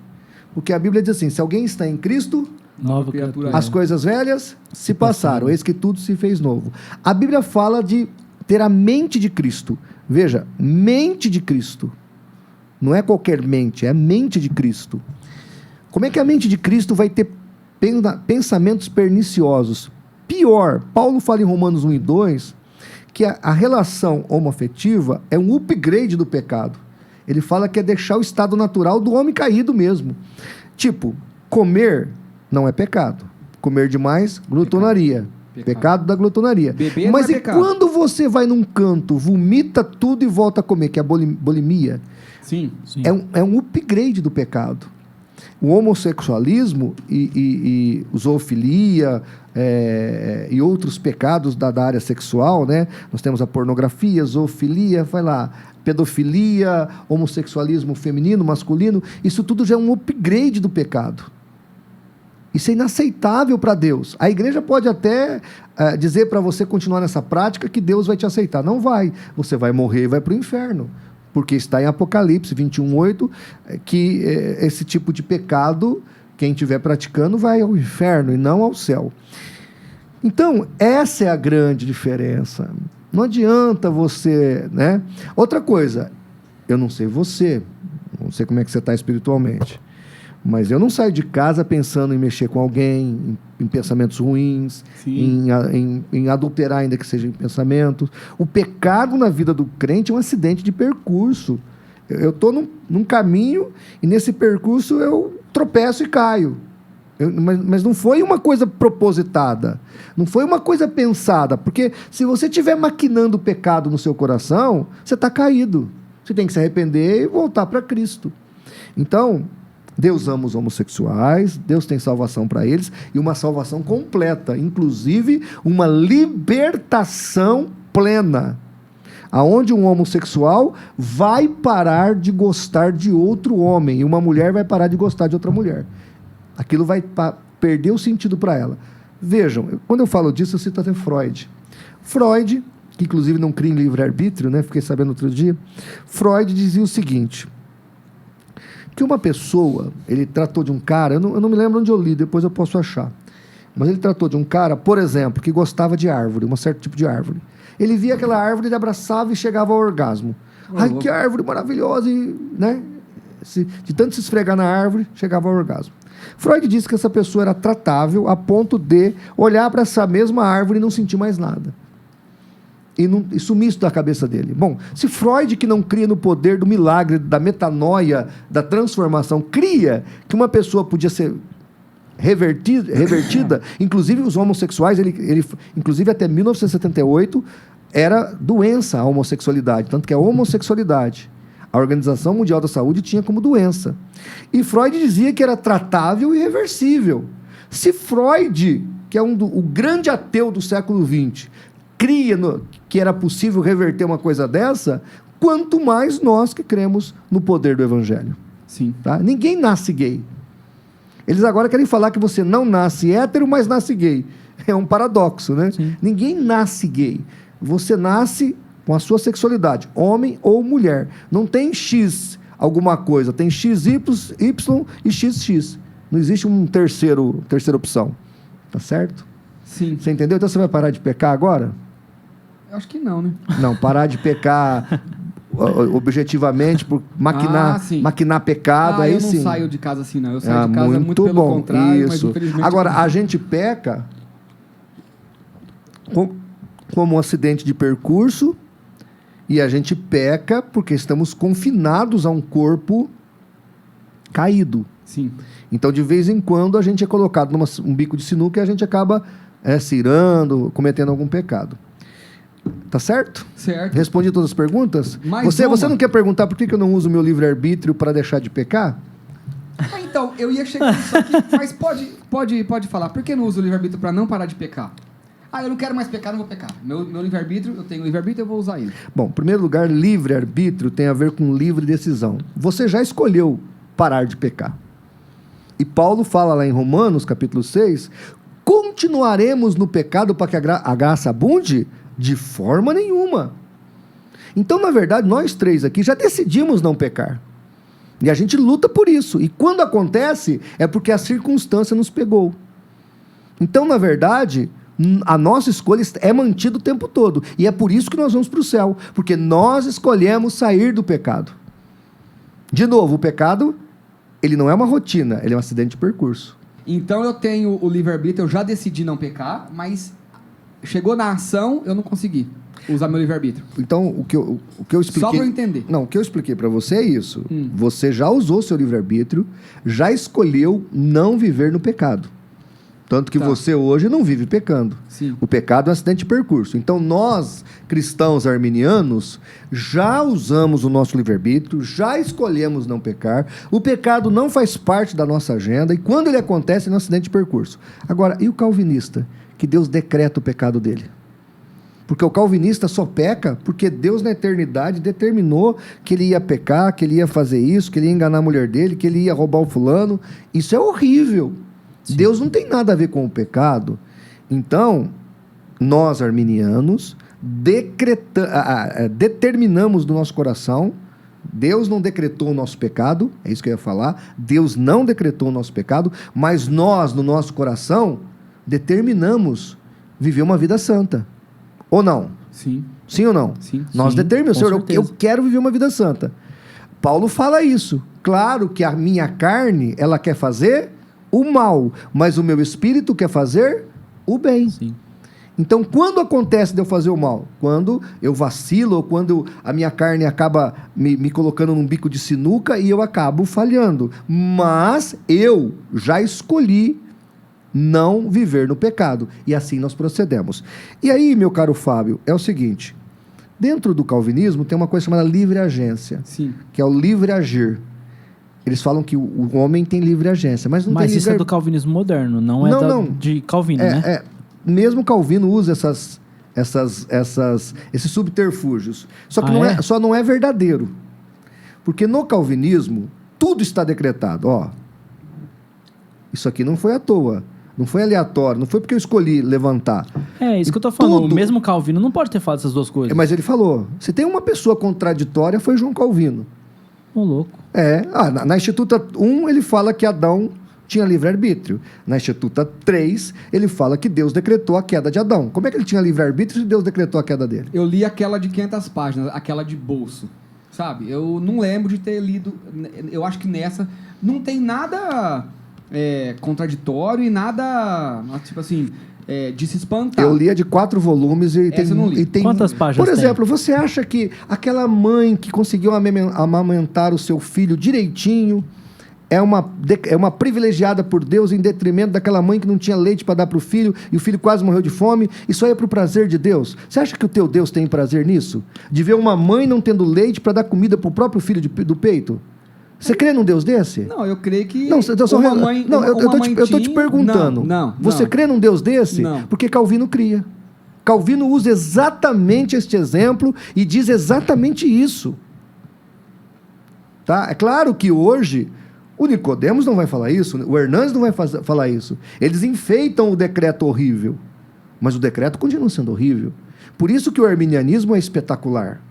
Porque a Bíblia diz assim, se alguém está em Cristo, nova criatura, as coisas velhas se passaram, eis que tudo se fez novo. A Bíblia fala de ter a mente de Cristo. Veja, mente de Cristo. Não é qualquer mente, é a mente de Cristo. Como é que a mente de Cristo vai ter pensamentos perniciosos? Pior, Paulo fala em Romanos 1 e 2 que a relação homoafetiva é um upgrade do pecado. Ele fala que é deixar o estado natural do homem caído mesmo. Tipo, comer não é pecado. Comer demais, glutonaria. Pecado da glutonaria. Beber mas não é pecado. Quando você vai num canto, vomita tudo e volta a comer, que é a bulimia, sim. É um upgrade do pecado. O homossexualismo e zoofilia e outros pecados da área sexual, né? Nós temos a pornografia, zoofilia, vai lá, pedofilia, homossexualismo feminino, masculino, isso tudo já é um upgrade do pecado. Isso é inaceitável para Deus. A igreja pode até dizer para você continuar nessa prática que Deus vai te aceitar. Não vai. Você vai morrer e vai para o inferno. Porque está em Apocalipse 21:8 que esse tipo de pecado, quem estiver praticando, vai ao inferno e não ao céu. Então, essa é a grande diferença. Não adianta você, né? Outra coisa, eu não sei você, não sei como é que você está espiritualmente, mas eu não saio de casa pensando em mexer com alguém, em pensamentos ruins, em adulterar, ainda que seja em pensamentos. O pecado na vida do crente é um acidente de percurso. Eu estou num caminho e nesse percurso eu tropeço e caio. Mas não foi uma coisa propositada, não foi uma coisa pensada, porque se você estiver maquinando o pecado no seu coração, você está caído. Você tem que se arrepender e voltar para Cristo. Então, Deus ama os homossexuais, Deus tem salvação para eles, e uma salvação completa, inclusive uma libertação plena. aonde um homossexual vai parar de gostar de outro homem e uma mulher vai parar de gostar de outra mulher. Aquilo vai perder o sentido para ela. Vejam, quando eu falo disso, eu cito até Freud. Freud, que inclusive não cria em livre-arbítrio, né? Fiquei sabendo outro dia. Freud dizia o seguinte, que uma pessoa, ele tratou de um cara, eu não me lembro onde eu li, depois eu posso achar, mas ele tratou de um cara, por exemplo, que gostava de árvore, um certo tipo de árvore. Ele via aquela árvore, ele abraçava e chegava ao orgasmo. Ai, que árvore maravilhosa! E, né? De tanto se esfregar na árvore, chegava ao orgasmo. Freud disse que essa pessoa era tratável a ponto de olhar para essa mesma árvore e não sentir mais nada. E sumir isso da cabeça dele. Bom, se Freud, que não cria no poder do milagre, da metanoia, da transformação, cria que uma pessoa podia ser revertida, inclusive os homossexuais, ele inclusive até 1978, era doença a homossexualidade, tanto que a homossexualidade, a Organização Mundial da Saúde tinha como doença. E Freud dizia que era tratável e reversível. Se Freud, que é o grande ateu do século XX, cria que era possível reverter uma coisa dessa, quanto mais nós que cremos no poder do Evangelho. Sim. Tá? Ninguém nasce gay. Eles agora querem falar que você não nasce hétero, mas nasce gay. É um paradoxo, né? Sim. Ninguém nasce gay. Você nasce com a sua sexualidade, homem ou mulher. Não tem X alguma coisa, tem XY e XX. Não existe uma terceira opção. Tá certo? Sim. Você entendeu? Então você vai parar de pecar agora? Eu acho que não, né? Não, parar de pecar objetivamente, por maquinar pecado, aí sim. Eu não saio de casa assim, não. Eu saio de casa muito pelo contrário, isso. mas infelizmente... Agora, a gente peca como um acidente de percurso e a gente peca porque estamos confinados a um corpo caído. Sim. Então, de vez em quando, a gente é colocado num bico de sinuca e a gente acaba se irando, cometendo algum pecado. Tá certo? Certo. Respondi todas as perguntas? Você não quer perguntar por que eu não uso meu livre-arbítrio para deixar de pecar? Então, eu ia chegar nisso aqui, mas pode falar. Por que não uso o livre-arbítrio para não parar de pecar? Eu não quero mais pecar, não vou pecar. Meu livre-arbítrio, eu tenho livre-arbítrio, eu vou usar ele. Bom, em primeiro lugar, livre-arbítrio tem a ver com livre decisão. Você já escolheu parar de pecar. E Paulo fala lá em Romanos, capítulo 6, continuaremos no pecado para que a graça abunde? De forma nenhuma. Então, na verdade, nós três aqui já decidimos não pecar. E a gente luta por isso. E quando acontece, é porque a circunstância nos pegou. Então, na verdade, a nossa escolha é mantida o tempo todo. E é por isso que nós vamos para o céu. Porque nós escolhemos sair do pecado. De novo, o pecado, ele não é uma rotina, ele é um acidente de percurso. Então, eu tenho o livre-arbítrio, eu já decidi não pecar, mas... chegou na ação, eu não consegui usar meu livre-arbítrio. Então, o que eu expliquei... Só para eu entender. Não, o que eu expliquei para você é isso. Você já usou seu livre-arbítrio, já escolheu não viver no pecado. Tanto que você hoje não vive pecando. Sim. O pecado é um acidente de percurso. Então, nós, cristãos arminianos, já usamos o nosso livre-arbítrio, já escolhemos não pecar. O pecado não faz parte da nossa agenda e quando ele acontece, é um acidente de percurso. Agora, e o calvinista? Que Deus decreta o pecado dele. Porque o calvinista só peca porque Deus na eternidade determinou que ele ia pecar, que ele ia fazer isso, que ele ia enganar a mulher dele, que ele ia roubar o fulano. Isso é horrível. Sim. Deus não tem nada a ver com o pecado. Então, nós arminianos determinamos no nosso coração, Deus não decretou o nosso pecado, é isso que eu ia falar, Deus não decretou o nosso pecado, mas nós, no nosso coração, determinamos viver uma vida santa. Ou não? Sim. Sim ou não? Sim. Nós determinamos, Senhor, eu quero viver uma vida santa. Paulo fala isso. Claro que a minha carne, ela quer fazer o mal, mas o meu espírito quer fazer o bem. Sim. Então, quando acontece de eu fazer o mal? Quando eu vacilo, ou quando a minha carne acaba me colocando num bico de sinuca e eu acabo falhando. Mas eu já escolhi não viver no pecado. E assim nós procedemos. E aí, meu caro Fábio, é o seguinte. Dentro do calvinismo tem uma coisa chamada livre agência. Sim. Que é o livre agir. Eles falam que o homem tem livre agência, mas não tem livre... Mas isso é do calvinismo moderno, não é de Calvino, né? Mesmo Calvino usa esses subterfúgios. Só que só não é verdadeiro. Porque no calvinismo, tudo está decretado. Ó, isso aqui não foi à toa. Não foi aleatório, não foi porque eu escolhi levantar. É, isso que eu tô falando. O mesmo Calvino não pode ter falado essas duas coisas. Mas ele falou, se tem uma pessoa contraditória, foi João Calvino. Ô, louco. Na Instituta 1, ele fala que Adão tinha livre-arbítrio. Na Instituta 3, ele fala que Deus decretou a queda de Adão. Como é que ele tinha livre-arbítrio se Deus decretou a queda dele? Eu li aquela de 500 páginas, aquela de bolso, sabe? Eu não lembro de ter lido, eu acho que nessa não tem nada contraditório e nada, tipo assim, de se espantar. Eu li a de 4 volumes e tem... Quantas páginas Por exemplo, você acha que aquela mãe que conseguiu amamentar o seu filho direitinho é uma privilegiada por Deus em detrimento daquela mãe que não tinha leite para dar para o filho e o filho quase morreu de fome? Isso aí é para o prazer de Deus? Você acha que o teu Deus tem prazer nisso? De ver uma mãe não tendo leite para dar comida para o próprio filho do peito? Você crê num Deus desse? Não, eu creio que eu tô te perguntando. Você crê num Deus desse? Não. Porque Calvino cria. Calvino usa exatamente este exemplo e diz exatamente isso. Tá? É claro que hoje o Nicodemos não vai falar isso, o Hernandes não vai falar isso. Eles enfeitam o decreto horrível, mas o decreto continua sendo horrível. Por isso que o arminianismo é espetacular.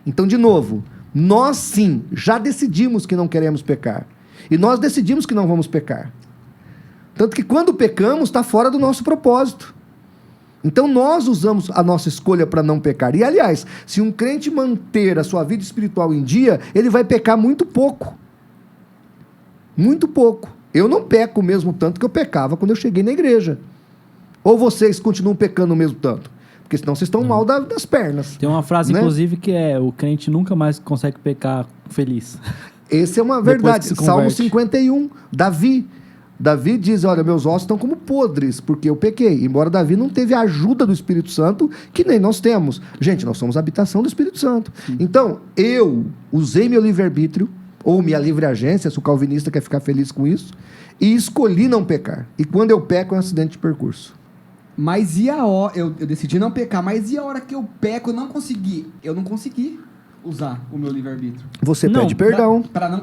Então, de novo, nós sim, já decidimos que não queremos pecar. E nós decidimos que não vamos pecar. Tanto que quando pecamos, está fora do nosso propósito. Então nós usamos a nossa escolha para não pecar. E aliás, se um crente manter a sua vida espiritual em dia, ele vai pecar muito pouco. Muito pouco. Eu não peco o mesmo tanto que eu pecava quando eu cheguei na igreja. Ou vocês continuam pecando o mesmo tanto? Porque senão vocês estão mal das pernas. Tem uma frase, inclusive, que o crente nunca mais consegue pecar feliz. Essa é uma verdade. Salmo 51, Davi diz, olha, meus ossos estão como podres, porque eu pequei. Embora Davi não teve a ajuda do Espírito Santo, que nem nós temos. Gente, nós somos a habitação do Espírito Santo. Sim. Então, eu usei meu livre-arbítrio, ou minha livre agência, se o calvinista quer ficar feliz com isso, e escolhi não pecar. E quando eu peco, é um acidente de percurso. Mas e a hora... Eu decidi não pecar, mas e a hora que eu peco, eu não consegui usar o meu livre-arbítrio. Você pede perdão. Para não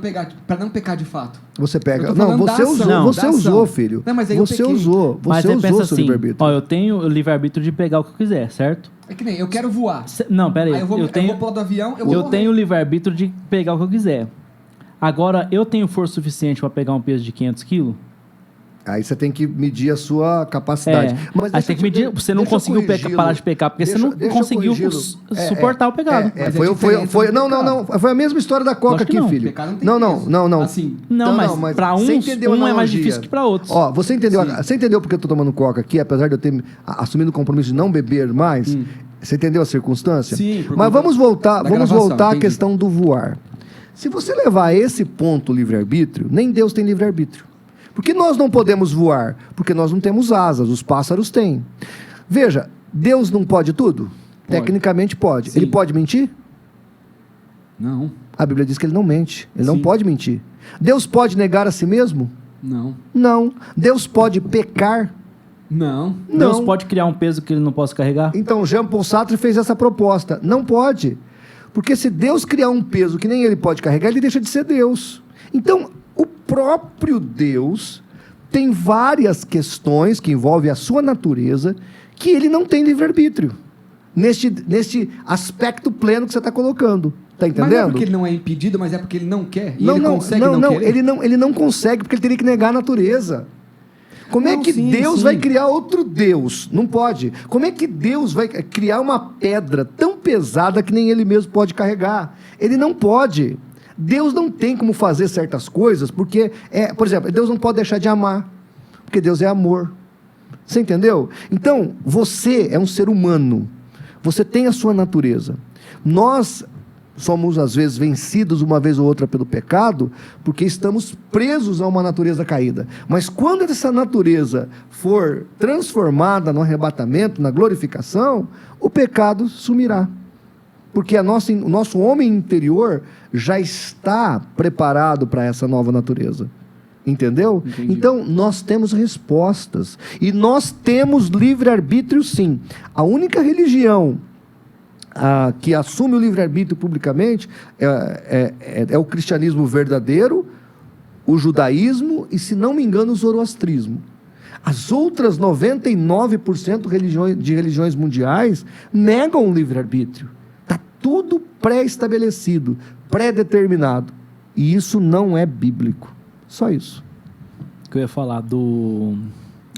pecar de fato. Você pega... Não, você usou, filho. Não, mas aí você usou. Você usou seu livre-arbítrio. Ó, eu tenho o livre-arbítrio de pegar o que eu quiser, certo? É que nem, eu quero voar. Não, pera aí. Aí eu vou pular do avião, eu tenho o livre-arbítrio de pegar o que eu quiser. Agora, eu tenho força suficiente para pegar um peso de 500 quilos? Aí você tem que medir a sua capacidade. Mas aí tem que medir. Você não conseguiu parar de pecar, porque você não conseguiu suportar o pecado. Foi a mesma história da Coca aqui, filho. Não. Assim, mas para uns, um é mais difícil que para outros. Ó, você entendeu porque eu tô tomando Coca aqui, apesar de eu ter assumido o compromisso de não beber mais? Você entendeu a circunstância? Sim. Mas vamos voltar à questão do voar. Se você levar a esse ponto o livre-arbítrio, nem Deus tem livre-arbítrio. Por que nós não podemos voar? Porque nós não temos asas, os pássaros têm. Veja, Deus não pode tudo? Pode. Tecnicamente pode. Sim. Ele pode mentir? Não. A Bíblia diz que ele não mente. Ele não pode mentir. Deus pode negar a si mesmo? Não. Deus pode pecar? Não. Deus pode criar um peso que ele não possa carregar? Então, Jean Paul Sartre fez essa proposta. Não pode. Porque se Deus criar um peso que nem ele pode carregar, ele deixa de ser Deus. Então, o próprio Deus tem várias questões que envolvem a sua natureza que ele não tem livre-arbítrio. Neste aspecto pleno que você está colocando. Está entendendo? Mas não é porque ele não é impedido, mas é porque ele não quer? E ele consegue não querer? Ele não consegue, porque ele teria que negar a natureza. Como é que Deus vai criar outro Deus? Não pode. Como é que Deus vai criar uma pedra tão pesada que nem ele mesmo pode carregar? Ele não pode. Deus não tem como fazer certas coisas, porque, por exemplo, Deus não pode deixar de amar, porque Deus é amor. Você entendeu? Então, você é um ser humano. Você tem a sua natureza. Nós somos, às vezes, vencidos uma vez ou outra pelo pecado, porque estamos presos a uma natureza caída. Mas quando essa natureza for transformada no arrebatamento, na glorificação, o pecado sumirá. Porque o nosso homem interior já está preparado para essa nova natureza. Entendeu? Entendi. Então, nós temos respostas. E nós temos livre-arbítrio, sim. A única religião que assume o livre-arbítrio publicamente é o cristianismo verdadeiro, o judaísmo e, se não me engano, o zoroastrismo. As outras 99% de religiões mundiais negam o livre-arbítrio. Está tudo pré-estabelecido, pré-determinado. E isso não é bíblico. Só isso. Que eu ia falar do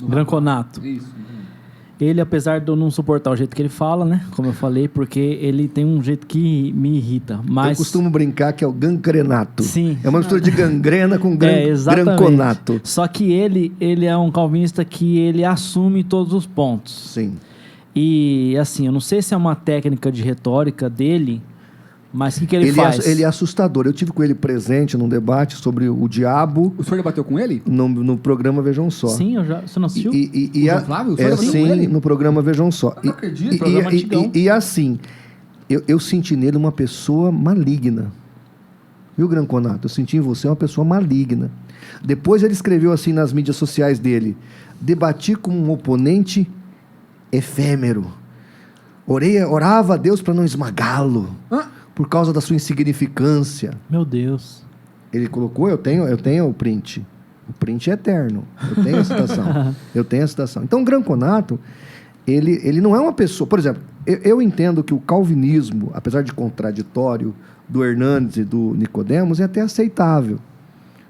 Granconato. Isso. Ele, apesar de eu não suportar o jeito que ele fala, né? Como eu falei, porque ele tem um jeito que me irrita. Mas... Eu costumo brincar que é o gancrenato. Sim. É uma mistura de gangrena com granconato. Só que ele é um calvinista que ele assume todos os pontos. Sim. E, assim, eu não sei se é uma técnica de retórica dele, mas o que ele faz? Ele é assustador. Eu tive com ele presente num debate sobre o diabo. O senhor debateu com ele? No programa Vejam Só. Sim, você não assistiu? O Flávio? O senhor debateu sim, com ele? no programa Vejam Só. Eu não acredito. Programa antigão. E assim, eu senti nele uma pessoa maligna. Viu, Granconato? Eu senti em você uma pessoa maligna. Depois ele escreveu assim nas mídias sociais dele: debati com um oponente efêmero. Orava a Deus para não esmagá-lo. Por causa da sua insignificância. Meu Deus. Ele colocou, eu tenho o print. O print é eterno. Eu tenho a citação. Então, o Granconato, ele não é uma pessoa... Por exemplo, eu entendo que o calvinismo, apesar de contraditório, do Hernandes e do Nicodemos, é até aceitável.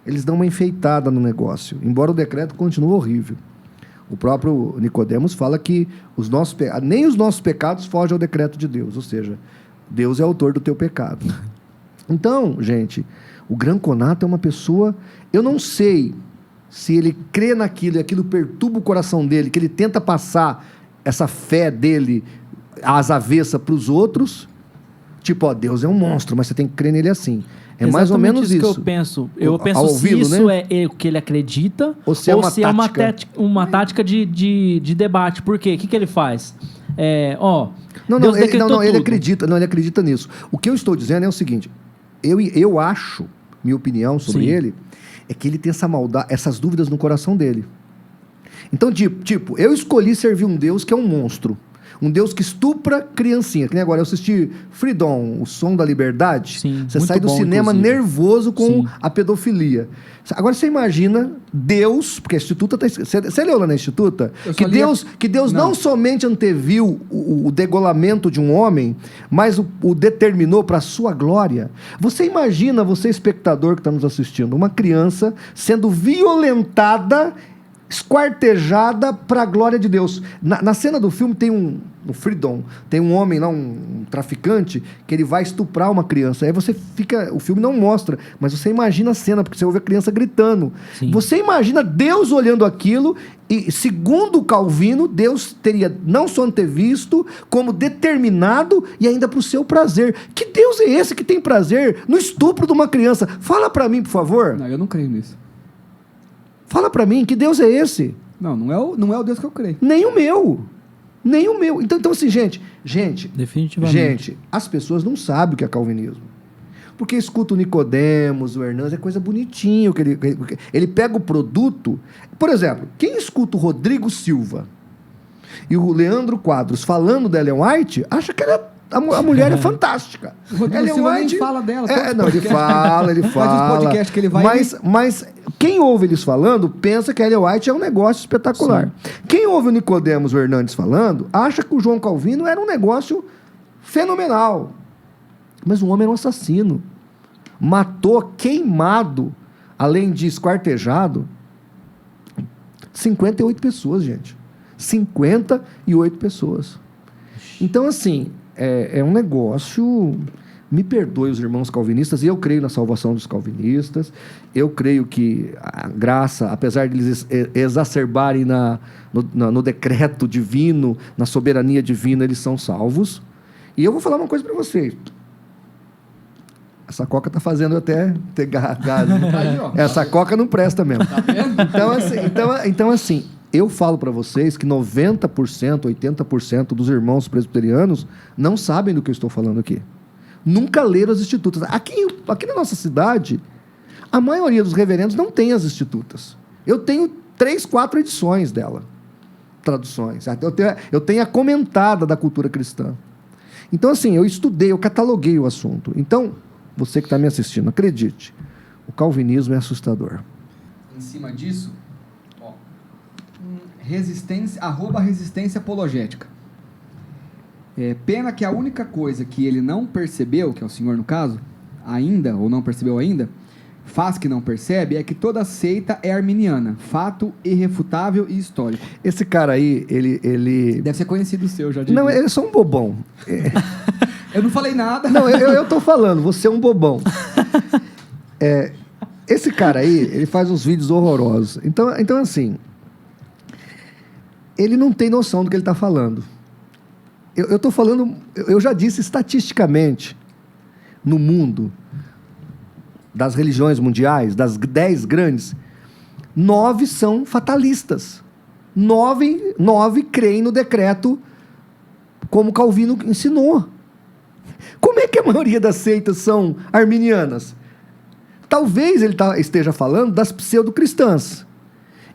Eles dão uma enfeitada no negócio, embora o decreto continue horrível. O próprio Nicodemos fala que nem os nossos pecados fogem ao decreto de Deus, ou seja... Deus é autor do teu pecado. Então, gente, o Granconato é uma pessoa... Eu não sei se ele crê naquilo e aquilo perturba o coração dele, que ele tenta passar essa fé dele às avessas para os outros. Tipo, Deus é um monstro, mas você tem que crer nele assim. É exatamente mais ou menos isso. Que eu penso. Eu penso se isso, né? É o que ele acredita ou se é uma tática de debate. Por quê? O que ele faz? Ele acredita nisso. O que eu estou dizendo é o seguinte: eu acho, minha opinião sobre ele, é que ele tem essa maldade, essas dúvidas no coração dele. Então, tipo, eu escolhi servir um Deus que é um monstro. Um Deus que estupra criancinha. Que nem agora eu assisti Freedom, o Som da Liberdade. Sim, você sai do cinema nervoso com a pedofilia. Agora você imagina Deus, porque a Instituta está escrito. Você leu lá na Instituta? Que Deus não somente anteviu o degolamento de um homem, mas o determinou para a sua glória. Você imagina, você espectador que está nos assistindo, uma criança sendo violentada, esquartejada para a glória de Deus. Na cena do filme no Freedom, tem um homem lá, um traficante, que ele vai estuprar uma criança. Aí você fica... O filme não mostra, mas você imagina a cena, porque você ouve a criança gritando. Sim. Você imagina Deus olhando aquilo e, segundo Calvino, Deus teria não só antevisto, como determinado e ainda para o seu prazer. Que Deus é esse que tem prazer no estupro de uma criança? Fala para mim, por favor. Não, eu não creio nisso. Fala para mim, que Deus é esse? Não é o Deus que eu creio. Nem o meu. Então assim, gente, definitivamente. as pessoas não sabem o que é calvinismo. Porque escuta o Nicodemos, o Hernandes, é coisa bonitinha. Ele pega o produto... Por exemplo, quem escuta o Rodrigo Silva e o Leandro Quadros falando da Ellen White, acha que a mulher é fantástica. O Rodrigo Silva nem fala dela. Ele fala. Mas os podcasts que ele vai... Mas quem ouve eles falando, pensa que a Ellen White é um negócio espetacular. Sim. Quem ouve o Nicodemos, o Hernandes falando, acha que o João Calvino era um negócio fenomenal. Mas o homem era um assassino. Matou, queimado, além de esquartejado, 58 pessoas, gente. 58 pessoas. Então, assim... É um negócio... Me perdoe os irmãos calvinistas, e eu creio na salvação dos calvinistas, eu creio que a graça, apesar de eles exacerbarem no decreto divino, na soberania divina, eles são salvos. E eu vou falar uma coisa para vocês. Essa coca está fazendo até ter gás. Essa coca não presta mesmo. Tá vendo? Então, assim... Eu falo para vocês que 90%, 80% dos irmãos presbiterianos não sabem do que eu estou falando aqui. Nunca leram as institutas. Aqui na nossa cidade, A maioria dos reverendos não tem as institutas. Eu tenho 3, 4 edições dela, traduções. Eu tenho a comentada da cultura cristã. Então, assim, eu estudei, eu cataloguei o assunto. Então, você que está me assistindo, acredite, o calvinismo é assustador. Em cima disso, @resistência apologética. Pena que a única coisa que ele não percebeu, que é o senhor no caso, ainda, ou não percebeu ainda, faz que não percebe, é que toda seita é arminiana. Fato irrefutável e histórico. Esse cara aí, ele... Deve ser conhecido o seu, já diria. Não, ele é só um bobão. Eu não falei nada. Não, eu tô falando, você é um bobão. Esse cara aí, ele faz uns vídeos horrorosos. Então assim, ele não tem noção do que ele está falando. Eu estou falando, eu já disse estatisticamente, no mundo, das religiões mundiais, das 10 grandes, 9 são fatalistas. 9 creem no decreto como Calvino ensinou. Como é que a maioria das seitas são arminianas? Talvez ele esteja falando das pseudo-cristãs.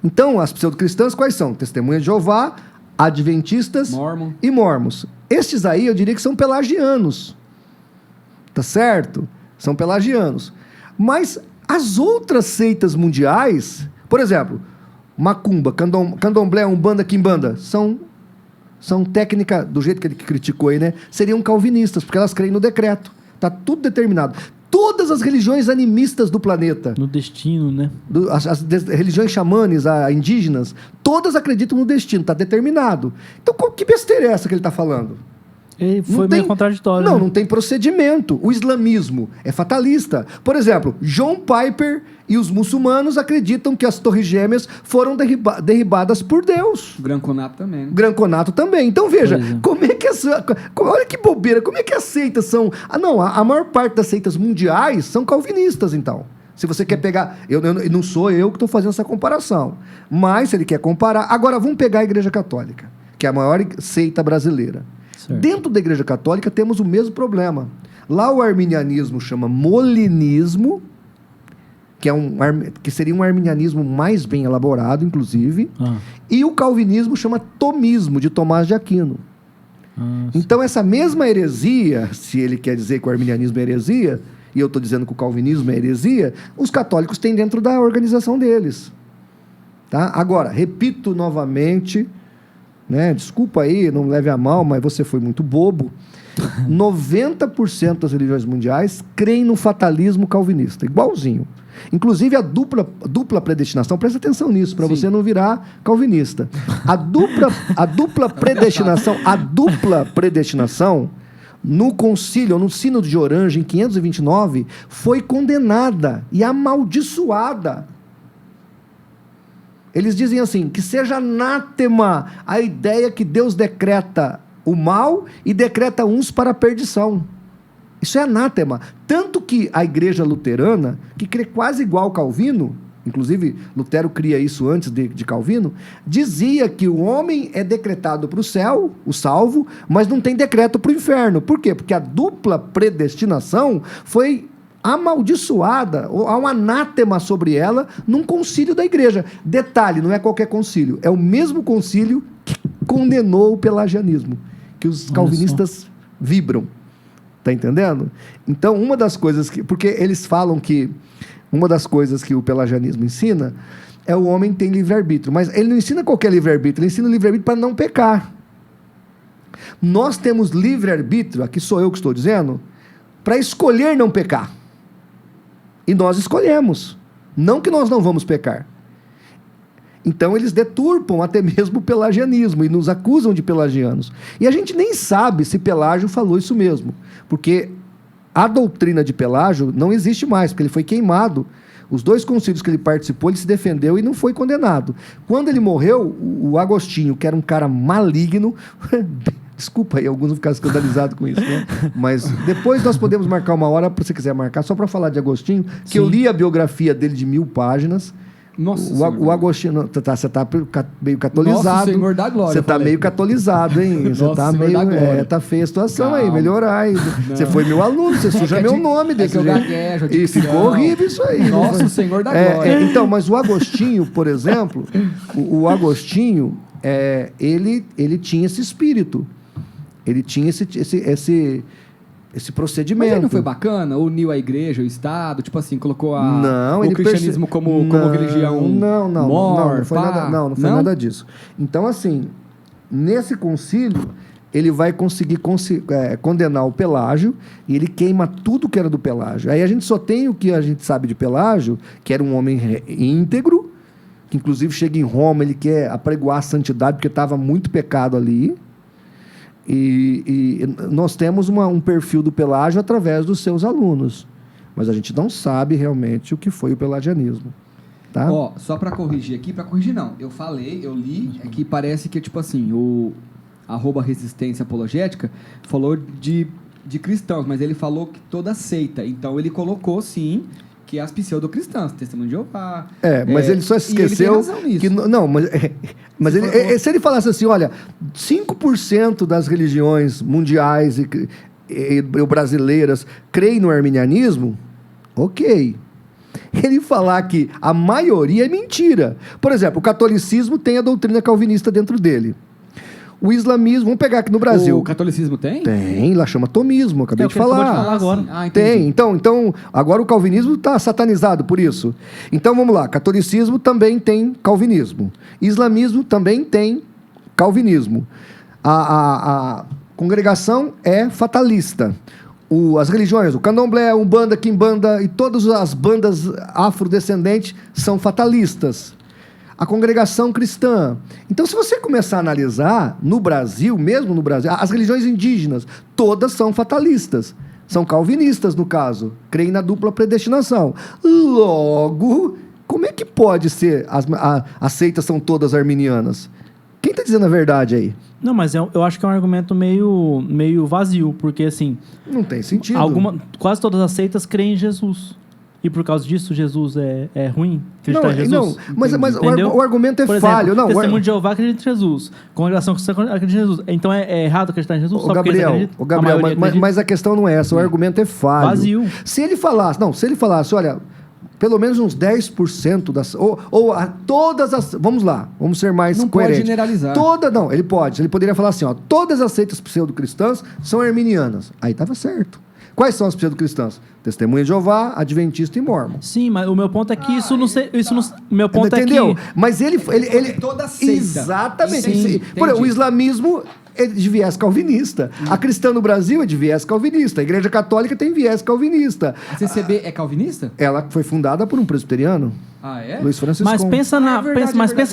Então, as pseudo-cristãs quais são? Testemunhas de Jeová, adventistas e mormons. Estes aí eu diria que são pelagianos. Tá certo? São pelagianos. Mas as outras seitas mundiais, por exemplo, macumba, candomblé, umbanda, quimbanda, são técnica, do jeito que ele criticou aí, né? Seriam calvinistas, porque elas creem no decreto. Tá tudo determinado. Todas as religiões animistas do planeta. No destino, né? As religiões xamânicas, indígenas, todas acreditam no destino, está determinado. Então, que besteira é essa que ele está falando? Ele foi meio contraditório. Não tem procedimento. O islamismo é fatalista. Por exemplo, John Piper e os muçulmanos acreditam que as torres gêmeas foram derribadas por Deus. Gran Conato também. Né? Gran Conato também. Então, veja, como é que olha que bobeira, como é que as seitas são... a maior parte das seitas mundiais são calvinistas, então. Se você quer pegar... não sou eu que estou fazendo essa comparação. Mas, se ele quer comparar... Agora, vamos pegar a Igreja Católica, que é a maior seita brasileira. Certo. Dentro da Igreja Católica temos o mesmo problema. Lá o arminianismo chama molinismo, que seria um arminianismo mais bem elaborado, inclusive, e o calvinismo chama tomismo, de Tomás de Aquino. Então essa mesma heresia, se ele quer dizer que o arminianismo é heresia, e eu estou dizendo que o calvinismo é heresia, os católicos têm dentro da organização deles. Tá? Agora, repito novamente... Né? Desculpa aí, não leve a mal, mas você foi muito bobo. 90% das religiões mundiais creem no fatalismo calvinista, igualzinho. Inclusive a dupla predestinação, presta atenção nisso, para você não virar calvinista. A dupla predestinação, no concílio, no sínodo de Orange, em 529, foi condenada e amaldiçoada. Eles dizem assim, que seja anátema a ideia que Deus decreta o mal e decreta uns para a perdição. Isso é anátema. Tanto que a igreja luterana, que crê quase igual Calvino, inclusive Lutero cria isso antes de Calvino, dizia que o homem é decretado para o céu, o salvo, mas não tem decreto para o inferno. Por quê? Porque a dupla predestinação foi amaldiçoada, ou há um anátema sobre ela num concílio da igreja. Detalhe, não é qualquer concílio, é o mesmo concílio que condenou o pelagianismo, que os calvinistas vibram. Tá entendendo? Então, uma das coisas que... Porque eles falam que uma das coisas que o pelagianismo ensina é o homem tem livre-arbítrio, mas ele não ensina qualquer livre-arbítrio, ele ensina o livre-arbítrio para não pecar. Nós temos livre-arbítrio, aqui sou eu que estou dizendo, para escolher não pecar. E nós escolhemos. Não que nós não vamos pecar. Então eles deturpam até mesmo o pelagianismo e nos acusam de pelagianos. E a gente nem sabe se Pelágio falou isso mesmo. Porque a doutrina de Pelágio não existe mais, porque ele foi queimado. Os 2 concílios que ele participou, ele se defendeu e não foi condenado. Quando ele morreu, o Agostinho, que era um cara maligno... Desculpa aí, alguns vão ficar escandalizados com isso, né? Mas depois nós podemos marcar uma hora, se você quiser marcar, só para falar de Agostinho, que eu li a biografia dele de 1000 páginas, Nossa o Agostinho... Você tá meio catolizado. Nossa Senhor da Glória. Você tá meio catolizado, hein? Você tá meio... tá feia a situação. Calma. Aí, melhorar aí. Você foi meu aluno, você suja meu nome desse jeito. E ficou horrível isso aí. Nossa Senhor da Glória. Então, mas o Agostinho, por exemplo, o Agostinho, ele tinha esse espírito. Ele tinha esse procedimento. Mas ele não foi bacana? Uniu a igreja, o Estado, tipo assim, colocou o cristianismo como religião não foi nada disso. Então, assim, nesse concílio, ele vai conseguir condenar o Pelágio e ele queima tudo que era do Pelágio. Aí a gente só tem o que a gente sabe de Pelágio, que era um homem íntegro, que inclusive chega em Roma, ele quer apregoar a santidade, porque estava muito pecado ali. E nós temos um perfil do Pelágio através dos seus alunos, mas a gente não sabe realmente o que foi o pelagianismo, tá? Só para corrigir aqui, eu li, é que parece que, tipo assim, o @resistência apologética falou de cristãos, mas ele falou que toda seita, então ele colocou, sim, que as pseudo-cristãs, Testemunho de Jeová. Mas ele só esqueceu que... Não, mas se ele falasse assim, olha, 5% das religiões mundiais e brasileiras creem no arminianismo, ok. Ele falar que a maioria é mentira. Por exemplo, o catolicismo tem a doutrina calvinista dentro dele. O islamismo, vamos pegar aqui no Brasil. O catolicismo tem? Tem, lá chama tomismo, acabei de falar. Agora. Tem, então, agora o calvinismo está satanizado por isso. Então, vamos lá, catolicismo também tem calvinismo. Islamismo também tem calvinismo. A congregação é fatalista. As religiões, o candomblé, a umbanda, quimbanda e todas as bandas afrodescendentes são fatalistas. A congregação cristã. Então, se você começar a analisar, no Brasil, mesmo no Brasil, as religiões indígenas, todas são fatalistas. São calvinistas, no caso. Creem na dupla predestinação. Logo, como é que pode ser as seitas são todas arminianas? Quem está dizendo a verdade aí? Não, mas eu acho que é um argumento meio vazio, porque, assim... Não tem sentido. Quase todas as seitas creem em Jesus. E por causa disso, Jesus é ruim? Acreditar em Jesus? Não, mas o argumento é falho. Exemplo, Testemunho de Jeová acredita em Jesus. Congregação cristã acredita em Jesus. Então é errado acreditar em Jesus? Gabriel, mas a questão não é essa. O argumento é falho. Vazio. Se ele falasse, olha, pelo menos uns 10% das... todas as... Vamos lá, vamos ser mais coerentes. Não pode generalizar. Ele pode. Ele poderia falar assim, todas as seitas pseudo-cristãs são arminianas. Aí estava certo. Quais são as pseudo-cristãs? Testemunha de Jeová, Adventista e Mórmon. Sim, mas o meu ponto é que meu ponto entendeu? É que... Mas ele toda seita. Exatamente. Por exemplo, o islamismo é de viés calvinista. A cristã no Brasil é de viés calvinista. A Igreja Católica tem viés calvinista. A CCB é calvinista? Ela foi fundada por um presbiteriano. Luiz Francisco. Mas pensa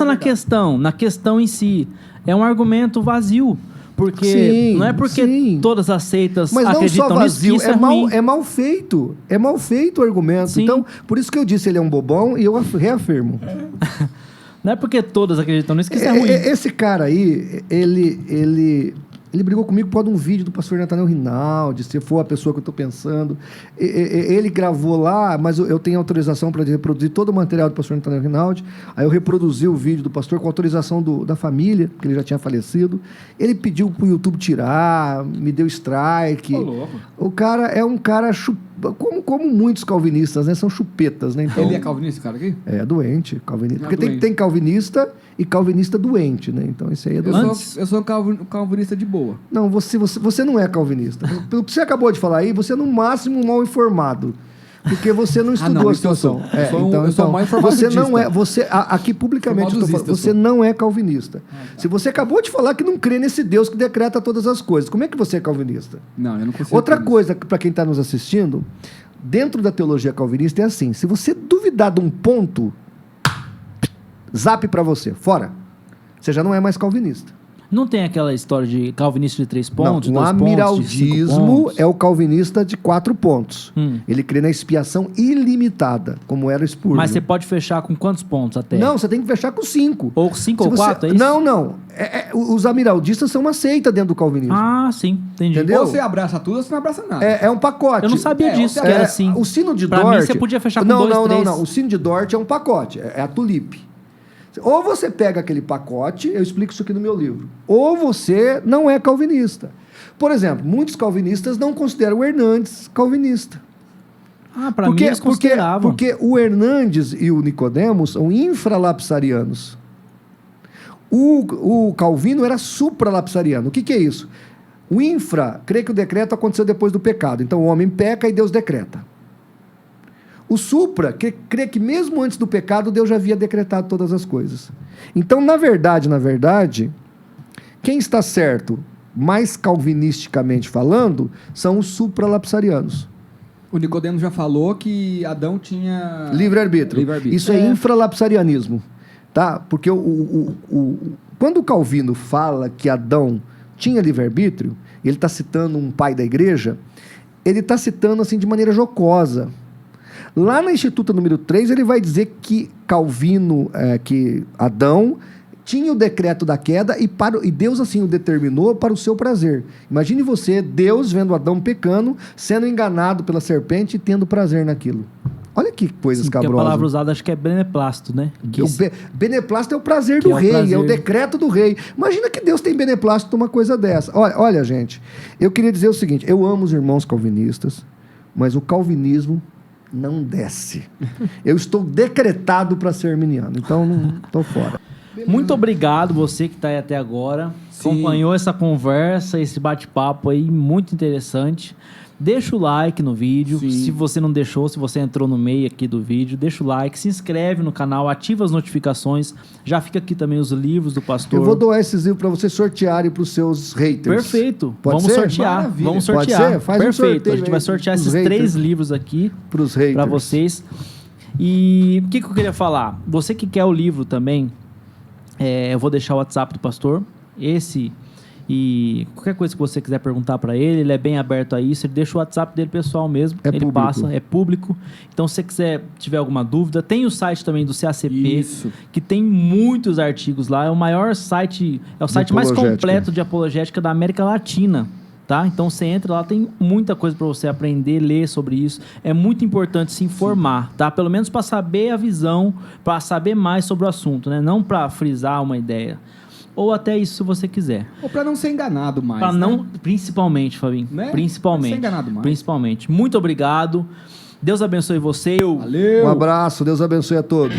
na questão em si. É um argumento vazio. Porque não é porque todas as seitas acreditam nisso que isso é ruim. É mal feito. É mal feito o argumento. Sim. Então, por isso que eu disse ele é um bobão e eu reafirmo. Não é porque todas acreditam nisso que isso é ruim. Esse cara aí, ele brigou comigo por causa de um vídeo do pastor Nathanael Rinaldi, se for a pessoa que eu estou pensando. Ele gravou lá, mas eu tenho autorização para reproduzir todo o material do pastor Nathanael Rinaldi. Aí eu reproduzi o vídeo do pastor com autorização da família, porque ele já tinha falecido. Ele pediu para o YouTube tirar, me deu strike. O cara é um cara como muitos calvinistas, né? São chupetas, né? Então, ele é calvinista, cara aqui? É doente, calvinista. Porque tem calvinista e calvinista doente, né? Então esse aí é doente. Eu sou calvinista de boa. Não, você não é calvinista. Pelo que você acabou de falar aí, você é no máximo mal informado. Porque você não estudou a situação. Eu sou mal informado. Você não é. Aqui publicamente eu tô falando, você não é calvinista. Se você acabou de falar que não crê nesse Deus que decreta todas as coisas, como é que você é calvinista? Não, eu não consigo. Outra coisa, para quem está nos assistindo, dentro da teologia calvinista é assim: se você duvidar de um ponto, zap para você, fora. Você já não é mais calvinista. Não tem aquela história de calvinista de 3 pontos? Não, o amiraldismo é o calvinista de 4 pontos. Ele crê na expiação ilimitada, como era Spurgeon. Mas você pode fechar com quantos pontos até? Não, você tem que fechar com 5. Ou 5 ou 4, é isso? Não. Os amiraldistas são uma seita dentro do calvinismo. Ah, sim, entendi. Entendeu? Ou você abraça tudo ou você não abraça nada. É um pacote. Eu não sabia disso, que era assim. O sino de Pra Dort... mim, você podia fechar com 2, 3. Não. O sino de Dort é um pacote. É a tulipe. Ou você pega aquele pacote, eu explico isso aqui no meu livro, ou você não é calvinista. Por exemplo, muitos calvinistas não consideram o Hernandes calvinista. Pra mim eles consideravam. Porque o Hernandes e o Nicodemos são infralapsarianos. O Calvino era supralapsariano. O que é isso? O infra crê que o decreto aconteceu depois do pecado. Então o homem peca e Deus decreta. O supra crê que mesmo antes do pecado Deus já havia decretado todas as coisas. Então, na verdade, quem está certo, mais calvinisticamente falando, são os supralapsarianos. O Nicodemo já falou que Adão tinha... Livre-arbítrio. Isso é infralapsarianismo. Tá? Porque quando o Calvino fala que Adão tinha livre-arbítrio, ele está citando um pai da igreja, ele está citando assim de maneira jocosa. Lá na Instituta número 3, ele vai dizer que que Adão tinha o decreto da queda e Deus assim o determinou para o seu prazer. Imagine você, Deus, vendo Adão pecando, sendo enganado pela serpente e tendo prazer naquilo. Olha que coisa escabrosas. A palavra usada acho que é beneplácito, né? Beneplácito é o prazer do rei, é o decreto do rei. Imagina que Deus tem beneplácito numa coisa dessa. Olha, gente, eu queria dizer o seguinte, eu amo os irmãos calvinistas, mas o calvinismo não desce. Eu estou decretado para ser arminiano, então não estou fora. Muito obrigado você que está aí até agora. Sim. Acompanhou essa conversa, esse bate-papo aí, muito interessante. Deixa o like no vídeo. Sim. Se você não deixou, se você entrou no meio aqui do vídeo, deixa o like, se inscreve no canal, ativa as notificações. Já fica aqui também os livros do pastor. Eu vou doar esses livros para vocês sortearem para os seus haters. Perfeito. Pode Vamos ser? sortear. Maravilha. Vamos sortear. Pode ser? Faz Perfeito. Um sorteio. A gente vai sortear esses haters, 3 livros aqui para vocês. E o que eu queria falar? Você que quer o livro também, eu vou deixar o WhatsApp do pastor. E qualquer coisa que você quiser perguntar para ele é bem aberto a isso. Ele deixa o WhatsApp dele pessoal mesmo. Ele público. Passa, é público. Então, se você tiver alguma dúvida, tem o site também do CACP, isso, que tem muitos artigos lá. É o maior site, é o site mais completo de apologética da América Latina. Tá? Então, você entra lá, tem muita coisa para você aprender, ler sobre isso. É muito importante se informar, tá? Pelo menos para saber a visão, para saber mais sobre o assunto, né? Não para frisar uma ideia. Ou até isso, se você quiser. Ou para não ser enganado mais. Para não, principalmente, Fabinho. Né? Principalmente. Pra ser enganado mais. Principalmente. Muito obrigado. Deus abençoe você. Valeu. Um abraço. Deus abençoe a todos.